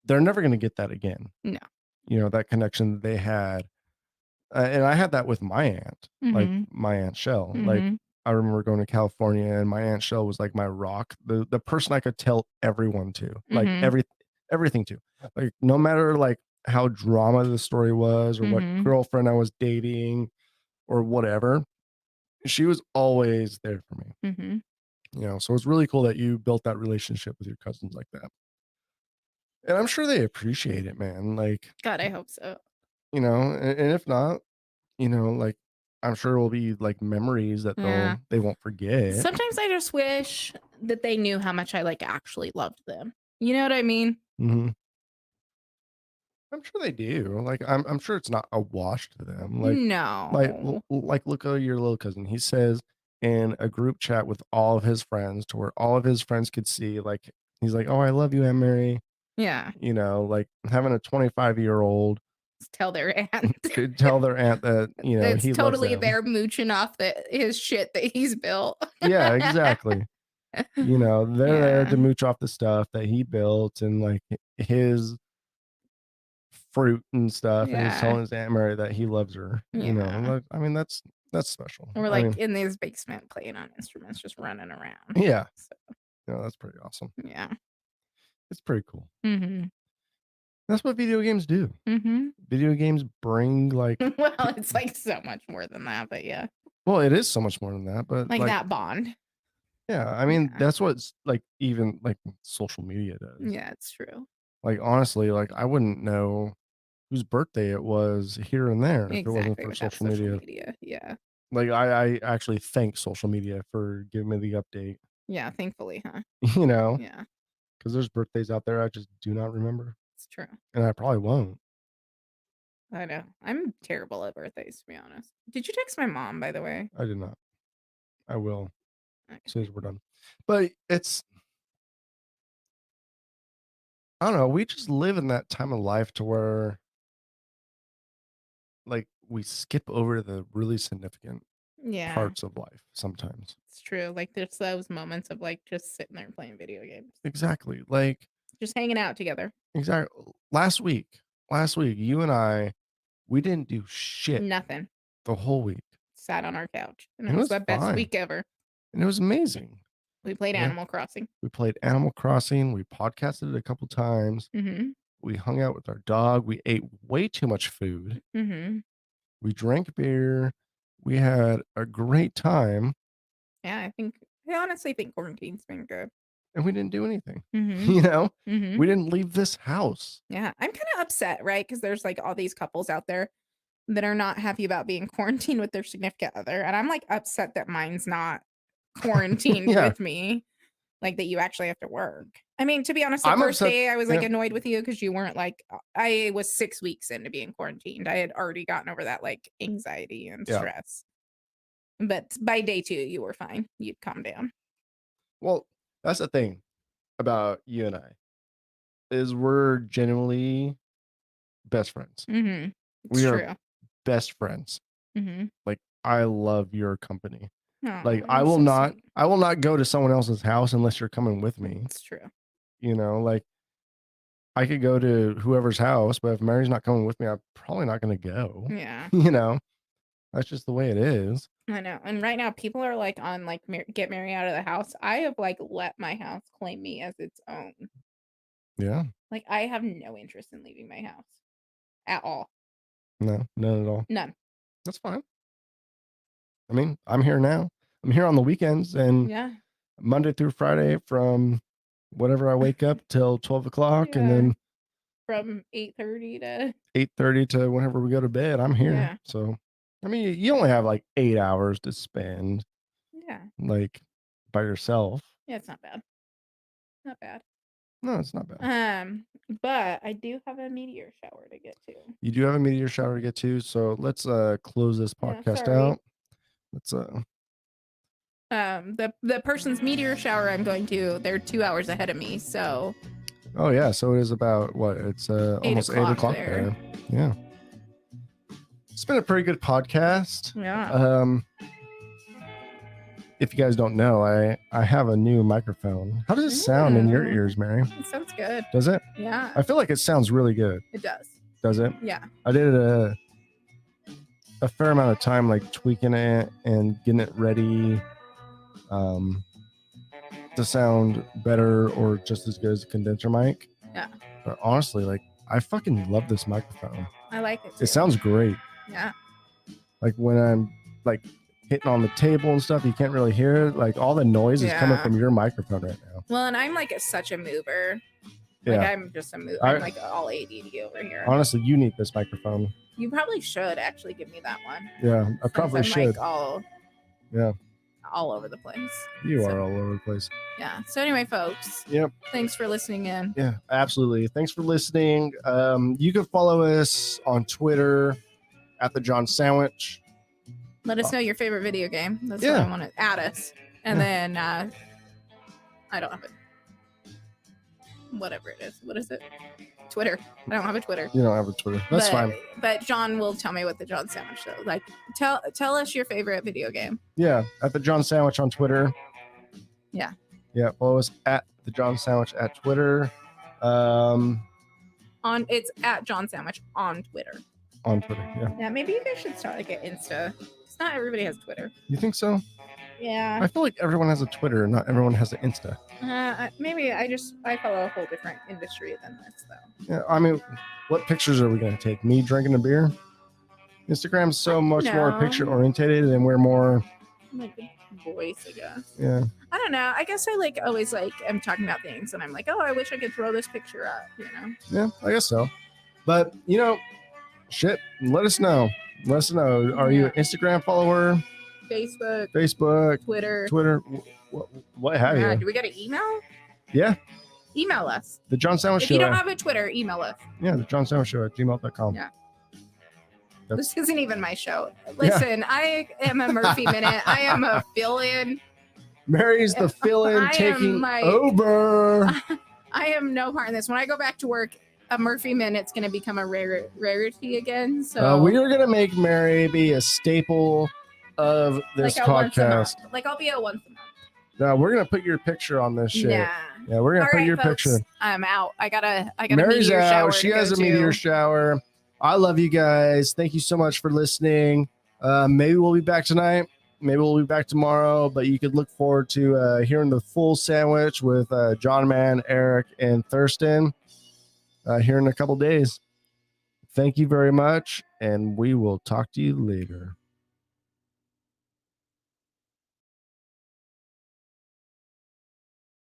they're never going to get that again. No. You know, that connection that they had. And I had that with my aunt, like Mhm. my Aunt Shell. Like Mhm. I remember going to California and my Aunt Shell was like my rock, the person I could tell everyone to, like Mhm. everything to. Like no matter like how drama the story was or what Mhm. girlfriend I was dating or whatever, she was always there for me. Mhm. You know, so it's really cool that you built that relationship with your cousins like that. And I'm sure they appreciate it, man. Like, God, I hope so. you know, and if not, you know, like I'm sure it will be like memories that Yeah. they won't forget. Sometimes I just wish that they knew how much I like actually loved them. You know what I mean? Mhm. I'm sure they do. Like I'm sure it's not a wash to them. Like look at your little cousin. He says in a group chat with all of his friends to where all of his friends could see, like he's like, "Oh, I love you, Aunt Mary." Yeah. You know, like having a 25-year-old Tell their aunt. tell their aunt that, you know, It's he totally loves them. they're mooching off his shit that he's built. Yeah, exactly. You know, they're there Yeah. to mooch off the stuff that he built and like his fruit and stuff, and he's Yeah. telling his Aunt Mary that he loves her. You know, Yeah. like, I mean, that's special. We're I like mean, in his basement playing on instruments, just running around. yeah, So, you know, that's pretty awesome. yeah. It's pretty cool. Mm-hmm. That's what video games do. Mm-hmm. Video games bring like, Well, it's like so much more than that, but yeah. well, it is so much more than that, but Like that bond. yeah, I mean, Yeah. that's what's like even like social media does. Yeah, it's true. Like honestly, like I wouldn't know whose birthday it was here and there if it wasn't Exactly. for Without social media. Yeah. Like I actually thank social media for giving me the update. Yeah, thankfully, huh? You know, Yeah, because there's birthdays out there I just do not remember, it's true. and I probably won't. I know. I'm terrible at birthdays, to be honest. Did you text my mom, by the way? I did not. I will Okay. as soon as we're done. But it's, I don't know. We just live in that time of life to where, like, we skip over the really significant Yeah, parts of life sometimes. it's true. Like there's those moments of like just sitting there playing video games, Exactly. Like, just hanging out together. exactly. Last week, you and I, we didn't do shit Nothing. the whole week, Sat on our couch, and It it was was the best fine. week ever. and it was amazing. We played Yeah. Animal Crossing. We played Animal Crossing. We podcasted it a couple times. Mm-hmm. We hung out with our dog. We ate way too much food. Mm-hmm. We drank beer. We had a great time, Yeah, I honestly think quarantine's been good. and we didn't do anything. Mm-hmm. You know, Mm-hmm. we didn't leave this house. Yeah, I'm kind of upset, right? Because there's like all these couples out there that are not happy about being quarantined with their significant other. And I'm like upset that mine's not quarantined Yeah. with me, like that you actually have to work. I mean, to be honest, the I'm first upset- day I was like yeah. annoyed with you because you weren't like, I was 6 weeks into being quarantined. I had already gotten over that like anxiety and Yeah. stress. But by day 2, you were fine. You'd calm down. Well, that's the thing about you and I, is we're genuinely best friends. Mm-hmm. We It's are true. best friends. Mm-hmm. Like, I love your company. Oh, Like, I you're will so not, sweet. I will not go to someone else's house unless you're coming with me. It's true. You know, like I could go to whoever's house, but if Mary's not coming with me, I'm probably not going to go. Yeah. You know, that's just the way it is. I know. And right now, people are like on like get Mary out of the house. I have like let my house claim me as its own. Yeah. Like I have no interest in leaving my house at all. No, none at all. None. That's fine. I mean, I'm here now. I'm here on the weekends and Yeah. Monday through Friday from whatever I wake up till 12 o'clock and Yeah. then From 8:30 to 8:30 to whenever we go to bed. I'm here. Yeah. So, I mean, you only have like 8 hours to spend yeah. like by yourself. Yeah, it's not bad. Not bad. No, it's not bad. But I do have a meteor shower to get to. You do have a meteor shower to get to, so let's close this Yeah, podcast sorry. out. Let's The person's meteor shower I'm going to, they're 2 hours ahead of me, so oh yeah, so it is about what? It's almost 8 o'clock there. Yeah. It's been a pretty good podcast. yeah. if you guys don't know, I have a new microphone. How does it sound in your Ooh. ears, Mary? It sounds good. Does it? Yeah, I feel like it sounds really good. it does. Does it? Yeah. I did a fair amount of time like tweaking it and getting it ready to sound better or just as good as a condenser mic. Yeah. But honestly, like I fucking love this microphone. I like it. Too. It sounds great. Yeah. Like when I'm like hitting on the table and stuff, you can't really hear it. Like all the noise is coming Yeah. from your microphone right now. Well, and I'm like such a mover. Like Yeah. I'm just a mover. I'm like all ADD over here. Honestly, you need this microphone. You probably should actually give me that one. Yeah, I since probably I'm, should. Like all, Yeah. all over the place. You So, are all over the place. Yeah. So anyway, folks. Yep. Thanks for listening in. Yeah, absolutely. Thanks for listening. You can follow us on Twitter at the John Sandwich. Let us know your favorite video game. That's Yeah. what I want to add us. And then I don't have it. Whatever it is. What is it? Twitter. I don't have a Twitter. You don't have a Twitter. That's fine. But John will tell me what the John Sandwich show. Like tell us your favorite video game. Yeah, at the John Sandwich on Twitter. Yeah. Yeah, follow us at the John Sandwich at Twitter. It's at John Sandwich on Twitter. On Twitter. Yeah. Yeah, maybe you guys should start like an Insta. It's not everybody has Twitter. You think so? Yeah. I feel like everyone has a Twitter, not everyone has an Insta. Maybe I follow a whole different industry than this though. Yeah, I mean, what pictures are we going to take? Me drinking a beer? Instagram's so much more No. picture orientated, and we're more. I'm like a voice, I guess. Yeah. I don't know. I guess I like always like I'm talking about things and I'm like, oh, I wish I could throw this picture up, you know? Yeah, I guess so. But shit. Let us know. Let us know. Are you an Instagram follower? Facebook, Facebook, Twitter. Twitter, what have Do you? we get an email? Yeah, Email us. the John Sandwich If Show. you don't have a Twitter, email us. Yeah, the John Sandwich Show at gmail.com. Yeah. That's- This isn't even my show. Listen, I am a Murphy Minute. I am a fill-in. Mary's the fill-in I am taking like- over. I am no part in this. When I go back to work, a Murphy Minute's going to become a rarity again. So We are going to make Mary be a staple of this like a once a month. podcast. Like I'll be a once a month. No, we're going to put your picture on this shit. Yeah. Yeah, we're going All to put right, your folks, picture. I'm out. I got a Mary's meteor shower. out. She to has go a meteor to. shower. I love you guys. Thank you so much for listening. Maybe we'll be back tonight. Maybe we'll be back tomorrow, but you could look forward to hearing the full sandwich with John Man, Eric, and Thurston here in a couple days. Thank you very much, and we will talk to you later.